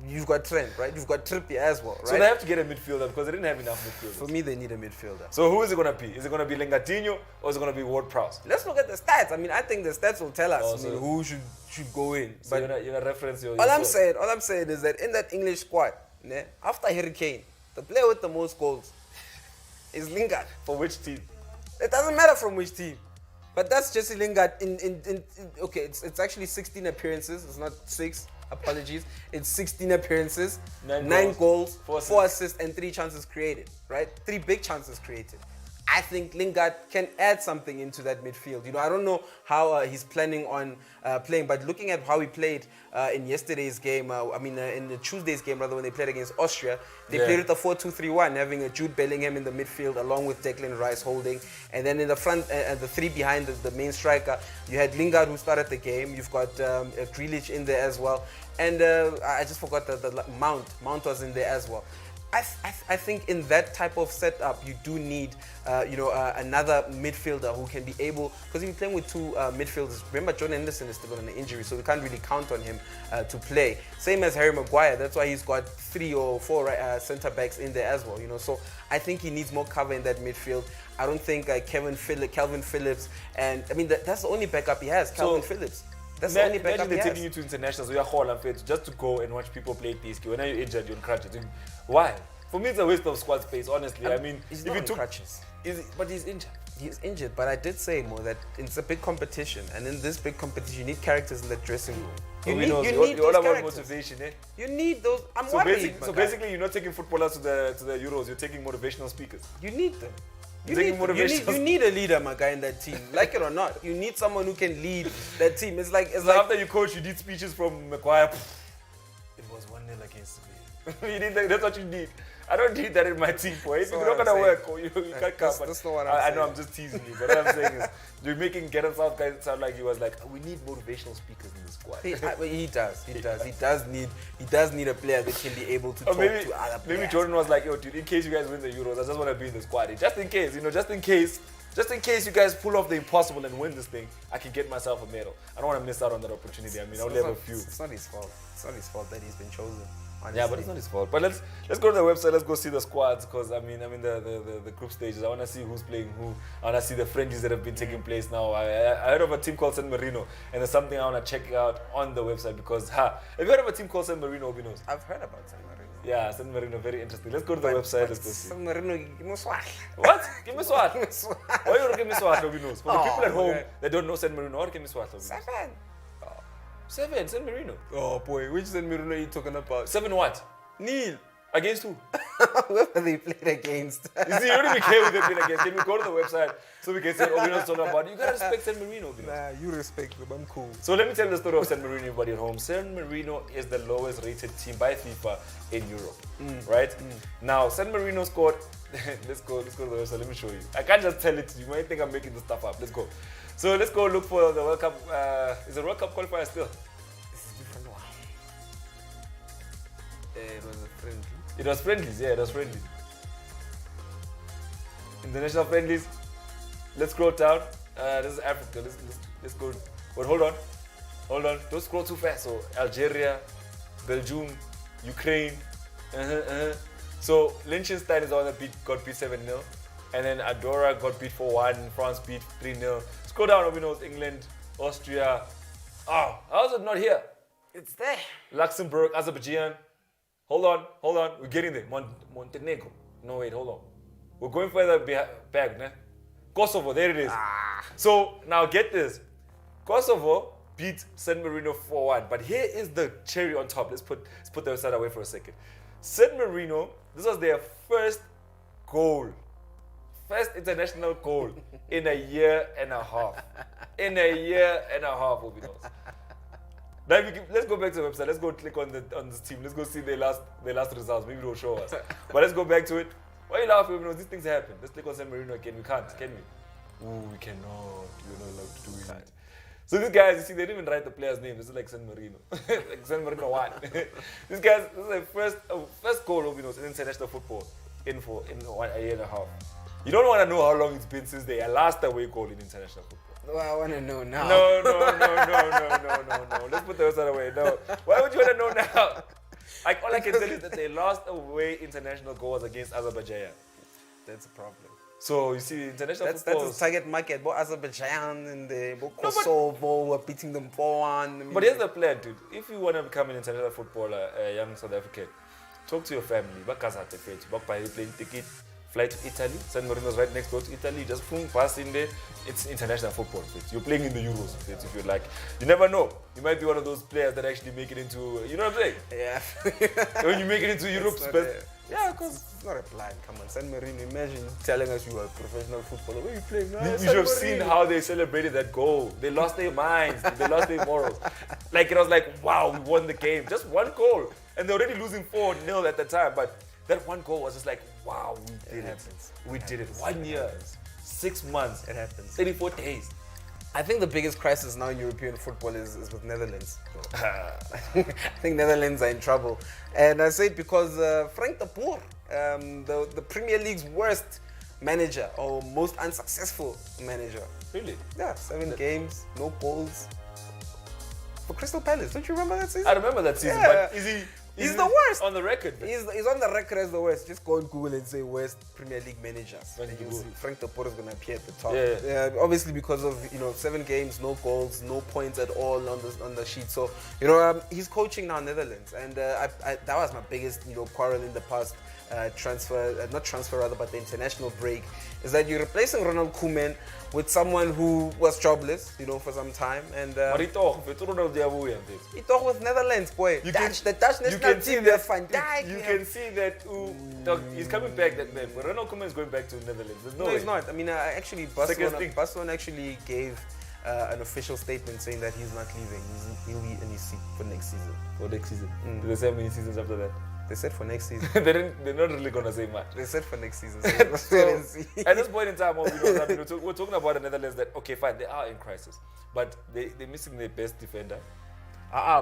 [SPEAKER 2] You've got Trent, right? You've got Trippier as well, right?
[SPEAKER 1] So they have to get a midfielder because they didn't have enough midfielders.
[SPEAKER 2] For me, they need a midfielder.
[SPEAKER 1] So who is it going to be? Is it going to be Lingardinho or is it going to be Ward-Prowse?
[SPEAKER 2] Let's look at the stats. I mean, I think the stats will tell us
[SPEAKER 1] Oh,
[SPEAKER 2] who should go in.
[SPEAKER 1] So
[SPEAKER 2] But
[SPEAKER 1] you're gonna reference your...
[SPEAKER 2] all I'm saying is that in that English squad, after Harry Kane, the player with the most goals is Lingard.
[SPEAKER 1] For which team?
[SPEAKER 2] It doesn't matter from which team. But that's Jesse Lingard okay, it's actually 16 appearances. It's not 6. Apologies. It's 16 appearances, 9 goals, 4 assists, and 3 chances created, right? 3 big chances created. I think Lingard can add something into that midfield. I don't know how he's planning on playing, but looking at how he played in yesterday's game, in the Tuesday's game, rather, when they played against Austria, they played with a 4-2-3-1, having a Jude Bellingham in the midfield along with Declan Rice holding. And then in the front, the 3 behind the main striker, you had Lingard who started the game. You've got Grealish in there as well. And I just forgot the Mount. Mount was in there as well. I think in that type of setup, you do need, another midfielder who can be able, because if you're playing with 2 midfielders, remember John Henderson is still on an injury, so we can't really count on him to play. Same as Harry Maguire, that's why he's got 3 or 4 centre backs in there as well. So I think he needs more cover in that midfield. I don't think Calvin Phillips, and I mean that's the only backup he has, Calvin Phillips. That's the only backup
[SPEAKER 1] Imagine
[SPEAKER 2] he
[SPEAKER 1] they're
[SPEAKER 2] has.
[SPEAKER 1] taking you to internationals, so you're whole and fit just to go and watch people play PSG. When you're injured, you're on crutches. Why? For me, it's a waste of squad space, honestly. I mean,
[SPEAKER 2] he's
[SPEAKER 1] if
[SPEAKER 2] not
[SPEAKER 1] you
[SPEAKER 2] on
[SPEAKER 1] took
[SPEAKER 2] crutches.
[SPEAKER 1] But he's injured.
[SPEAKER 2] He's injured, but I did say, Mo, that it's a big competition, and in this big competition, you need characters in the dressing room. You need
[SPEAKER 1] you're
[SPEAKER 2] those
[SPEAKER 1] all about
[SPEAKER 2] characters.
[SPEAKER 1] motivation, eh?
[SPEAKER 2] You need those. I'm
[SPEAKER 1] So,
[SPEAKER 2] worried.
[SPEAKER 1] basically, you're not taking footballers to the Euros. You're taking motivational speakers.
[SPEAKER 2] you need them. You
[SPEAKER 1] taking
[SPEAKER 2] need,
[SPEAKER 1] motivational-
[SPEAKER 2] you need a leader, my guy, in that team. Like it or not, you need someone who can lead that team. It's like
[SPEAKER 1] After you coach, you need speeches from Maguire. It was 1-0 against me. You need that's what you need. I don't need that in my team, boy. If you're not
[SPEAKER 2] what
[SPEAKER 1] gonna
[SPEAKER 2] I'm
[SPEAKER 1] work, or you can't come.
[SPEAKER 2] that's not what I'm
[SPEAKER 1] I know
[SPEAKER 2] saying.
[SPEAKER 1] I'm just teasing you, but what I'm saying is you're making Gareth Southgate sound like he was like, we need motivational speakers in the squad.
[SPEAKER 2] He does need a player that can be able to
[SPEAKER 1] Or
[SPEAKER 2] talk
[SPEAKER 1] maybe,
[SPEAKER 2] to other players.
[SPEAKER 1] maybe Jordan was like, yo, dude, in case you guys win the Euros, I just want to be in the squad. Just in case, just in case you guys pull off the impossible and win this thing, I can get myself a medal. I don't want to miss out on that opportunity. I mean, I only have a few.
[SPEAKER 2] It's not his fault. It's not his fault that he's been chosen. Honestly.
[SPEAKER 1] Yeah, but it's not his fault. But let's go to the website. Let's go see the squads because I mean the group stages. I want to see who's playing who. I want to see the friendlies that have been taking place now. I heard of a team called San Marino, and there's something I want to check out on the website because have you heard of a team called San Marino? OB.KNOWS?
[SPEAKER 2] I've heard about San Marino.
[SPEAKER 1] Yeah, San Marino, very interesting. Let's go to the website. Let's go see.
[SPEAKER 2] San Marino,
[SPEAKER 1] What? Give me swat. Why you give me swat? OB.KNOWS. For the people at home
[SPEAKER 2] okay.
[SPEAKER 1] that don't know San Marino, what give me swat?
[SPEAKER 2] 7.
[SPEAKER 1] 7, San Marino.
[SPEAKER 2] Oh boy, which San Marino are you talking about?
[SPEAKER 1] 7 what?
[SPEAKER 2] Neil.
[SPEAKER 1] Against who?
[SPEAKER 2] Whoever they played against.
[SPEAKER 1] You see, you don't even care who they played against. Can we go to the website so we can see what OB.KNOWS talking about? You gotta respect San Marino, OB.KNOWS.
[SPEAKER 2] Nah, you respect them. I'm cool.
[SPEAKER 1] So let me tell you the story of San Marino, everybody at home. San Marino is the lowest rated team by FIFA in Europe, right? Now, San Marino scored, let's go to the website, let me show you. I can't just tell it to you, you might think I'm making this stuff up. Let's go. So let's go look for the World Cup, is the World Cup qualifier still?
[SPEAKER 2] This is different one. It was a friendly.
[SPEAKER 1] It was friendlies, yeah, it was friendlies. International friendlies, let's scroll down. This is Africa, let's go. But hold on, don't scroll too fast. So Algeria, Belgium, Ukraine, So Liechtenstein is the one that got beat 7-0. And then Andorra got beat 4-1. France beat 3-0. Scroll down, OB.KNOWS, England, Austria. Oh, how is it not here?
[SPEAKER 2] It's there.
[SPEAKER 1] Luxembourg, Azerbaijan. Hold on. We're getting there. Montenegro. No, wait, hold on. We're going further back, ne? Kosovo, there it is. So, now get this. Kosovo beat San Marino 4-1. But here is the cherry on top. Let's put the side away for a second. San Marino, this was their first goal. First international goal in a year and a half. OB.KNOWS. Now let's go back to the website. Let's go click on this team. Let's go see their last results. Maybe they'll show us. But let's go back to it. Why are you laughing? OB.KNOWS? These things happen. Let's click on San Marino again. We can't, can we? Ooh, we cannot. We're not allowed to do it. So these guys, you see, they didn't even write the player's name. This is like San Marino. Like San Marino 1. These guys, this is their first goal, OB.KNOWS, in international football in a year and a half. You don't want to know how long it's been since their last away goal in international football.
[SPEAKER 2] Well, I want to know now.
[SPEAKER 1] No. Let's put the rest away. No. Why would you want to know now? Like, all I can tell you is that their last away international goal was against Azerbaijan.
[SPEAKER 2] That's a problem.
[SPEAKER 1] So, you see, international football...
[SPEAKER 2] That's a target market. Both Azerbaijan and Kosovo were beating them 4-1.
[SPEAKER 1] But here's the plan, dude. If you want to become an international footballer, a young South African, talk to your family. Buy plane ticket, fly to Italy. San Marino's right next door to Italy. Just pass in there. It's international football. You're playing in the Euros, if you like. You never know. You might be one of those players that actually make it into, you know what I'm saying?
[SPEAKER 2] Yeah.
[SPEAKER 1] When you make it into Europe's best.
[SPEAKER 2] Yeah, because it's not a plan. Come on, San Marino, imagine telling us you are a professional footballer. Where are you playing?
[SPEAKER 1] You should have seen how they celebrated that goal. They lost their minds. They lost their morals. Like, it was like, wow, we won the game. Just one goal. And they're already losing 4-0 at the time. But that one goal was just like, wow, we did it. We did it. 1 year, 6 months.
[SPEAKER 2] It happens.
[SPEAKER 1] 34 days.
[SPEAKER 2] I think the biggest crisis now in European football is with Netherlands. I think Netherlands are in trouble. And I say it because Frank de Boer, the Premier League's worst manager or most unsuccessful manager.
[SPEAKER 1] Really?
[SPEAKER 2] Yeah, 7 games, no goals. For Crystal Palace, don't you remember that season?
[SPEAKER 1] I remember that season,
[SPEAKER 2] Yeah.
[SPEAKER 1] but is he...
[SPEAKER 2] He's the worst.
[SPEAKER 1] On the record.
[SPEAKER 2] He's on the record as the worst. Just go on Google and say worst Premier League managers. And you'll see Frank de Boer is going to appear at the top.
[SPEAKER 1] Yeah.
[SPEAKER 2] Obviously because of 7 games, no goals, no points at all on the sheet. So he's coaching now Netherlands, and that was my biggest quarrel in the past. But the international break, is that you're replacing Ronald Koeman with someone who was jobless, for some time, and
[SPEAKER 1] Maar he talk with
[SPEAKER 2] Netherlands, boy. The Dutch national team, they're fantastic.
[SPEAKER 1] You can see that he's coming back. That man, but Ronald Koeman is going back to Netherlands. There's no way.
[SPEAKER 2] He's not. I mean, actually, Barcelona actually gave an official statement saying that he's not leaving. He'll be in his seat for next season.
[SPEAKER 1] For next season. Do they say how many seasons after that?
[SPEAKER 2] They said for next season.
[SPEAKER 1] They're not really gonna say much.
[SPEAKER 2] They said for next season.
[SPEAKER 1] So, at this point in time, we're talking about the Netherlands. That okay, fine, they are in crisis, but they're missing their best defender.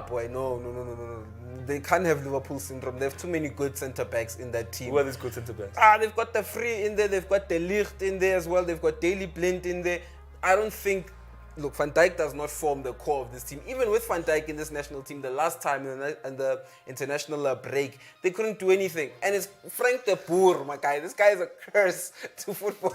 [SPEAKER 2] Boy, no. They can't have Liverpool syndrome. They have too many good centre backs in that team.
[SPEAKER 1] Who are these good centre backs?
[SPEAKER 2] They've got the Free in there. They've got the Ligt in there as well. They've got Daley Blind in there. I don't think. Look, Van Dijk does not form the core of this team. Even with Van Dijk in this national team, the last time in the international break, they couldn't do anything. And it's Frank de Boer, my guy. This guy is a curse to football.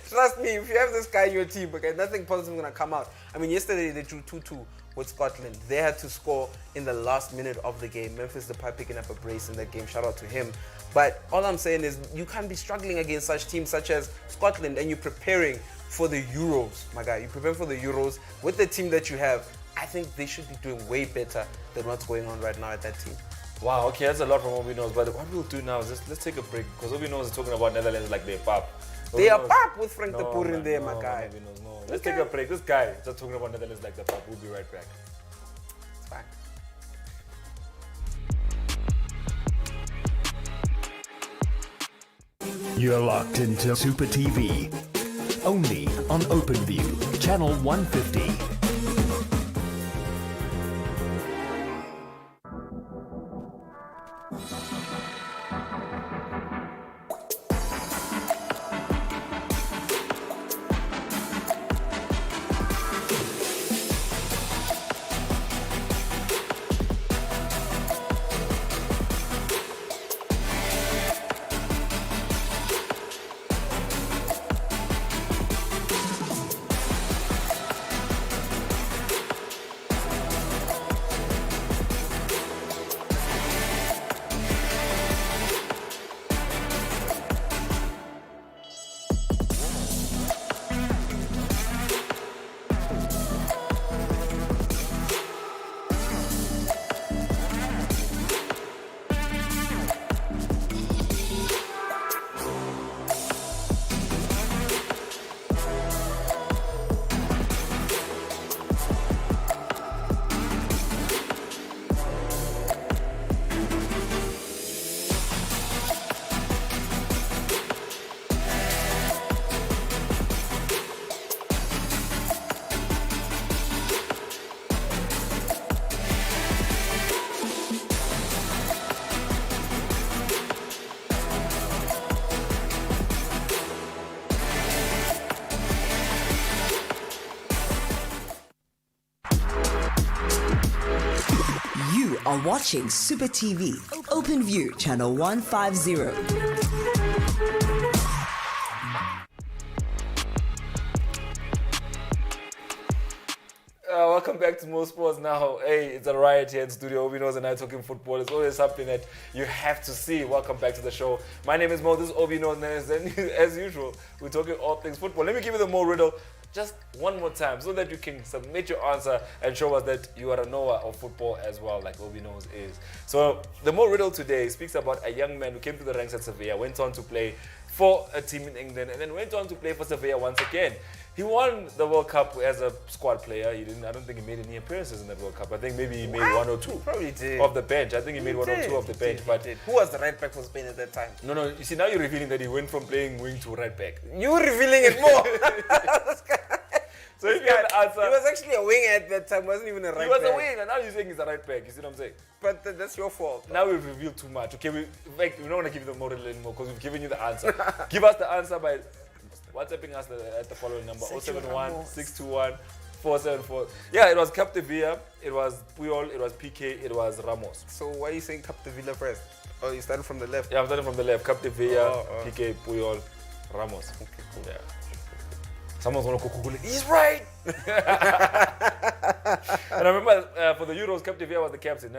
[SPEAKER 2] Trust me, if you have this guy in your team, okay, nothing positive is going to come out. I mean, yesterday they drew 2-2 with Scotland. They had to score in the last minute of the game. Memphis Depay picking up a brace in that game. Shout out to him. But all I'm saying is you can't be struggling against such teams such as Scotland, and you're preparing for the Euros, my guy. You prepare for the Euros with the team that you have. I think they should be doing way better than what's going on right now at that team.
[SPEAKER 1] Wow, okay, that's a lot from OB.KNOWS. But what we'll do now is let's take a break, because OB.KNOWS is talking about Netherlands like they're pop.
[SPEAKER 2] They are pop with Frank de Boer in there, my guy.
[SPEAKER 1] No. Let's take a break. This guy is just talking about Netherlands like the pop. We'll be right back.
[SPEAKER 2] It's fine.
[SPEAKER 3] You're locked into Super TV. Only on OpenView, channel 150.
[SPEAKER 7] are watching Super TV, Open View, channel 150.
[SPEAKER 1] Welcome back to Mo Sports now. Hey, it's a riot here in studio. OB.KNOWS and I talking football. It's always something that you have to see. Welcome back to the show. My name is Mo. This is OB.KNOWS, and as usual, we're talking all things football. Let me give you the Mo riddle just one more time so that you can submit your answer and show us that you are a knower of football as well, like OB.KNOWS is. So the Mo riddle today speaks about a young man who came to the ranks at Sevilla, went on to play for a team in England, and then went on to play for Sevilla once again. He won the World Cup as a squad player. I don't think he made any appearances in that World Cup. I think maybe he made one or two.
[SPEAKER 2] Probably did.
[SPEAKER 1] Off the bench. I think he made one or two off the bench. But
[SPEAKER 2] who was the right back for Spain at that time?
[SPEAKER 1] No. You see, now you're revealing that he went from playing wing to right back.
[SPEAKER 2] You're revealing it more.
[SPEAKER 1] So if you have the answer,
[SPEAKER 2] he was actually a wing at that time. Wasn't even a right back.
[SPEAKER 1] He was a wing, and now you're saying he's a right back. You see what I'm saying?
[SPEAKER 2] But that's your fault.
[SPEAKER 1] Now we've revealed too much. Okay, we don't want to give you the model anymore because we've given you the answer. Give us the answer by WhatsApping us at the following number: 071 621 474. Yeah, it was Capdevilla, it was Puyol, it was PK, it was Ramos.
[SPEAKER 2] So why are you saying Capdevilla first? Oh, you started from the left.
[SPEAKER 1] Yeah, I'm starting from the left. Capdevilla, PK, Puyol, Ramos.
[SPEAKER 2] Okay, cool.
[SPEAKER 1] Yeah. Someone's gonna Google it. He's right. And I remember for the Euros, Capdevilla was the captain.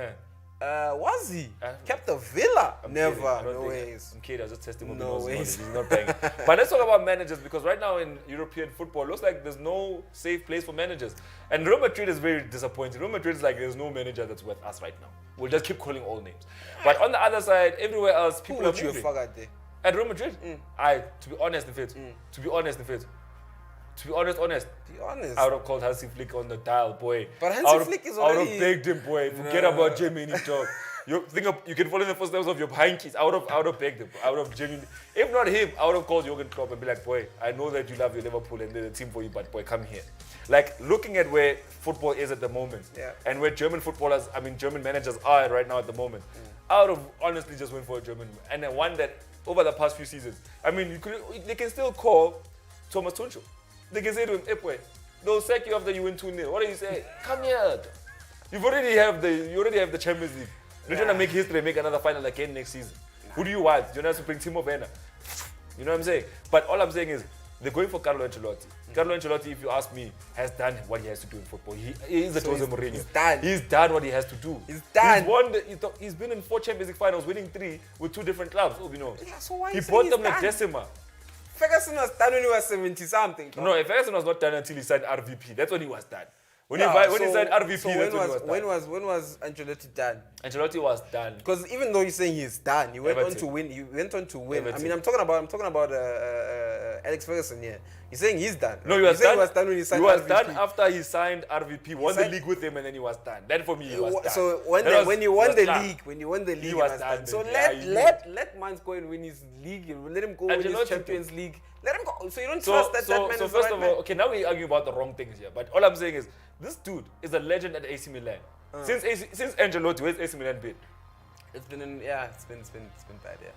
[SPEAKER 2] Was he? Capdevilla? Never. No
[SPEAKER 1] ways.
[SPEAKER 2] ways.
[SPEAKER 1] I'm kidding. I was just testing him.
[SPEAKER 2] No ways.
[SPEAKER 1] He's not playing. But let's talk about managers, because right now in European football, it looks like there's no safe place for managers. And Real Madrid is very disappointed. Real Madrid is like, there's no manager that's worth us right now. We'll just keep calling all names. But on the other side, everywhere else, people are moving. At Real Madrid? To be honest, I would have called Hansi Flick on the dial, boy.
[SPEAKER 2] But Hansi Flick is already...
[SPEAKER 1] I would have begged him, boy. Forget about Germany's job. You can follow in the footsteps of your Heinkies. I would have begged him. I would have genuinely... If not him, I would have called Jurgen Klopp and be like, boy, I know that you love your Liverpool and they're the team for you, but boy, come here. Like, looking at where football is at the moment, and where German managers are right now at the moment, I would have honestly just went for a German. And then one that, over the past few seasons, they can still call Thomas Tuchel. They can say to him, hey boy, they'll sack you after you win 2-0. What do you say? Come here. You already have the Champions League. You're trying to make history, make another final again next season. Who do you want? You're not to bring Timo Werner. You know what I'm saying? But all I'm saying is, they're going for Carlo Ancelotti. Carlo Ancelotti, if you ask me, has done what he has to do in football. He is the Jose Mourinho. He's done what he has to do.
[SPEAKER 2] He's done.
[SPEAKER 1] He's been in 4 Champions League finals, winning 3 with 2 different clubs.
[SPEAKER 2] Yeah, so why
[SPEAKER 1] he bought them like Decima.
[SPEAKER 2] Ferguson was done when he was 70-something.
[SPEAKER 1] No, Ferguson was not done until he signed RVP. That's when he was done. When he signed RVP,
[SPEAKER 2] so
[SPEAKER 1] that's when he was done.
[SPEAKER 2] When was Ancelotti done?
[SPEAKER 1] Ancelotti was done.
[SPEAKER 2] Because even though he's saying he's done, he went on to win. Everton. I mean, I'm talking about Alex Ferguson here. He's saying he's done.
[SPEAKER 1] No, he was done.
[SPEAKER 2] He was done when he signed
[SPEAKER 1] He was
[SPEAKER 2] RVP.
[SPEAKER 1] done after he signed RVP, won the league with him, and then he was done. That for me, he was done.
[SPEAKER 2] So when he won the league,
[SPEAKER 1] he was done.
[SPEAKER 2] So let Mans go and win his league. Let him go win his Champions League. Let him go. So you don't trust that man is the right man. So
[SPEAKER 1] first of all, okay, now we're arguing about the wrong things here. But all I'm saying is, this dude is a legend at AC Milan. Since Ancelotti, where's AC Milan been?
[SPEAKER 2] It's been bad, yeah.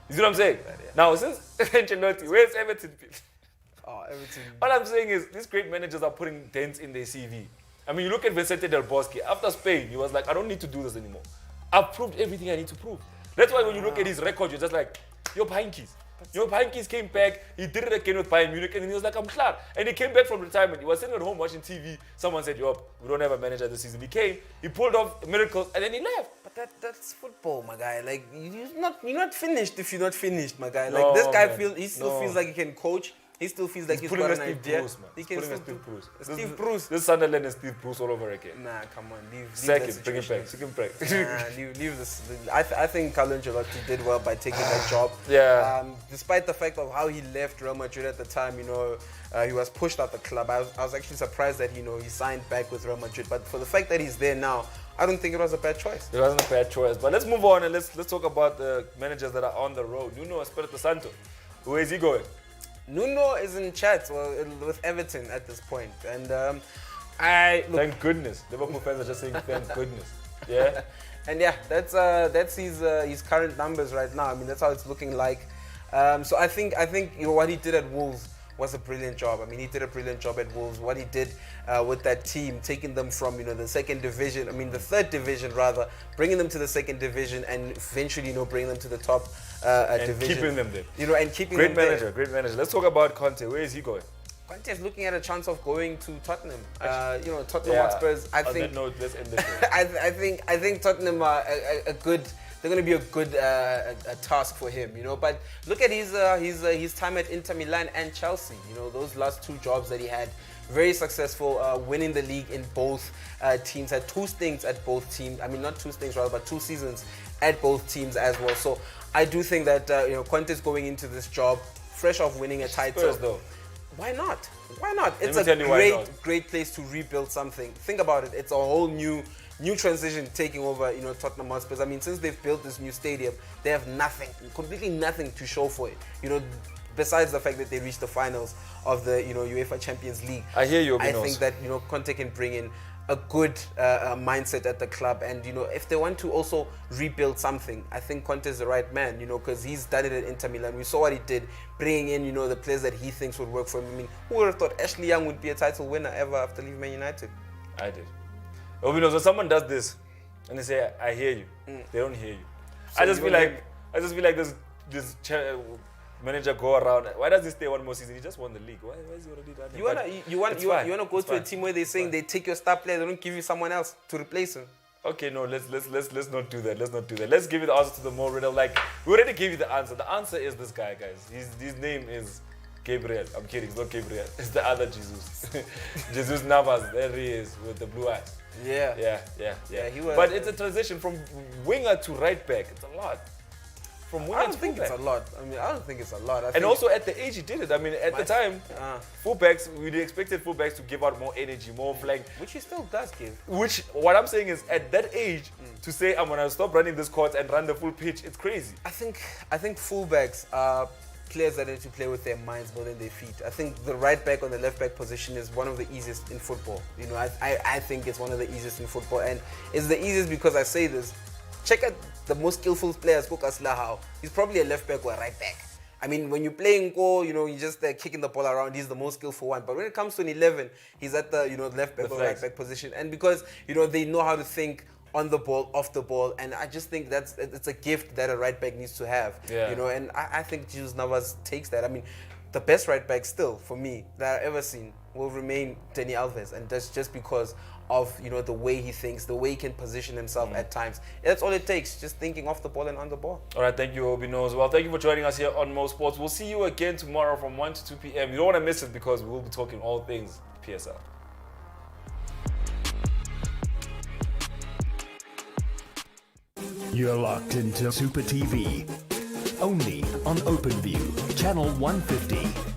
[SPEAKER 1] You see what I'm saying?
[SPEAKER 2] Bad, yeah.
[SPEAKER 1] Now, since Ancelotti, where's Everton been?
[SPEAKER 2] Oh, Everton.
[SPEAKER 1] All I'm saying is, these great managers are putting dents in their CV. I mean, you look at Vicente Del Bosque. After Spain, he was like, I don't need to do this anymore. I've proved everything I need to prove. That's why when you look at his record, you're just like, your Heinkies. Your Heinkies came back, he did it again with Bayern Munich, and then he was like, I'm klar. And he came back from retirement. He was sitting at home watching TV. Someone said, yo, we don't have a manager this season. He came, he pulled off miracles, and then he left.
[SPEAKER 2] But that's football, my guy. Like, you're not finished if you're not finished, my guy. Like, this guy still feels like he can coach. He still feels like he's got an idea.
[SPEAKER 1] Bruce, man.
[SPEAKER 2] He can
[SPEAKER 1] still
[SPEAKER 2] Steve
[SPEAKER 1] Bruce.
[SPEAKER 2] Steve Bruce.
[SPEAKER 1] This Sunderland is Steve Bruce all over again.
[SPEAKER 2] Nah, come on, leave
[SPEAKER 1] Second, bring him back.
[SPEAKER 2] Leave this. I think Carlo Ancelotti did well by taking that job.
[SPEAKER 1] Yeah.
[SPEAKER 2] Despite the fact of how he left Real Madrid at the time, he was pushed out the club. I was actually surprised that he signed back with Real Madrid. But for the fact that he's there now, I don't think it was a bad choice.
[SPEAKER 1] It wasn't a bad choice. But let's move on and let's talk about the managers that are on the road. Nuno Espirito Santo. Where is he going?
[SPEAKER 2] Nuno is in chat with Everton at this point, and thank
[SPEAKER 1] goodness. Liverpool fans are just saying thank goodness. Yeah.
[SPEAKER 2] And yeah, that's his current numbers right now. I mean, that's how it's looking like. So I think what he did at Wolves was a brilliant job. I mean, he did a brilliant job at Wolves. What he did with that team, taking them from the second division, the third division rather, bringing them to the second division, and eventually bringing them to the top
[SPEAKER 1] and
[SPEAKER 2] division.
[SPEAKER 1] keeping them there.
[SPEAKER 2] And keeping them there.
[SPEAKER 1] Great manager. Let's talk about Conte. Where is he going?
[SPEAKER 2] Conte is looking at a chance of going to Tottenham. Tottenham Hotspurs. I think.
[SPEAKER 1] On that note, let's end this.
[SPEAKER 2] I think Tottenham are a good. They're going to be a good task for him, But look at his time at Inter Milan and Chelsea. Those last two jobs that he had, very successful, winning the league in both teams. Had two stints at both teams. I mean, not two stints rather, but 2 seasons at both teams as well. So I do think that Conte's going into this job fresh off winning a title.
[SPEAKER 1] Spurs, though.
[SPEAKER 2] Why not? Why not? It's
[SPEAKER 1] Let me tell you
[SPEAKER 2] a great place to rebuild something. Think about it. It's a whole new transition taking over, Tottenham Hotspurs. I mean, since they've built this new stadium, they have nothing, completely nothing to show for it. Besides the fact that they reached the finals of the, UEFA Champions League.
[SPEAKER 1] I hear you,
[SPEAKER 2] I
[SPEAKER 1] Obinos.
[SPEAKER 2] think that, Conte can bring in a good mindset at the club, and if they want to also rebuild something, I think Conte is the right man, because he's done it at Inter Milan. We saw what he did, bringing in the players that he thinks would work for him. I mean, who would have thought Ashley Young would be a title winner ever after leaving Man United?
[SPEAKER 1] I did. Obinos, when someone does this and they say, "I hear you," they don't hear you.
[SPEAKER 2] So
[SPEAKER 1] I just feel like this manager go around. Why does he stay one more season? He just won the league. Why is he already done it?
[SPEAKER 2] You want to go to a team where they're saying they take your star player, they don't give you someone else to replace him.
[SPEAKER 1] Okay, no, let's not do that. Let's not do that. Let's give you the answer to the more riddle. Like, we already gave you the answer. The answer is this guy, guys. His name is Gabriel. I'm kidding. It's not Gabriel. It's the other Jesus. Jesus Navas. There he is with the blue eyes.
[SPEAKER 2] Yeah.
[SPEAKER 1] Yeah.
[SPEAKER 2] He was,
[SPEAKER 1] but it's a transition from winger to right back. It's a lot. From winger
[SPEAKER 2] I don't
[SPEAKER 1] to
[SPEAKER 2] think
[SPEAKER 1] fullback.
[SPEAKER 2] it's a lot. I don't think it's a lot.
[SPEAKER 1] And also at the age he did it. I mean, at the time, fullbacks, we expected fullbacks to give out more energy, more flank.
[SPEAKER 2] Which he still does give.
[SPEAKER 1] Which, what I'm saying is, at that age, to say I'm gonna stop running this court and run the full pitch, it's crazy.
[SPEAKER 2] I think fullbacks are players that need to play with their minds more than their feet. I think the right back or the left back position is one of the easiest in football. I think it's one of the easiest in football, and it's the easiest because I say this. Check out the most skillful players, Kokas Lahau. He's probably a left back or a right back. I mean, when you're playing goal, you're just kicking the ball around, he's the most skillful one. But when it comes to an 11, he's at the left back or right back position. And because, they know how to think on the ball, off the ball, and I just think it's a gift that a right back needs to have.
[SPEAKER 1] Yeah.
[SPEAKER 2] And I think Jesus Navas takes that. I mean, the best right back still, for me, that I've ever seen will remain Dani Alves. And that's just because of the way he thinks, the way he can position himself at times. That's all it takes, just thinking off the ball and on the ball.
[SPEAKER 1] All right, thank you, Obinos. Well, thank you for joining us here on Mo Sports. We'll see you again tomorrow from 1 to 2 p.m. You don't want to miss it because we'll be talking all things PSL.
[SPEAKER 3] You're locked into Super TV. Only on OpenView, channel 150.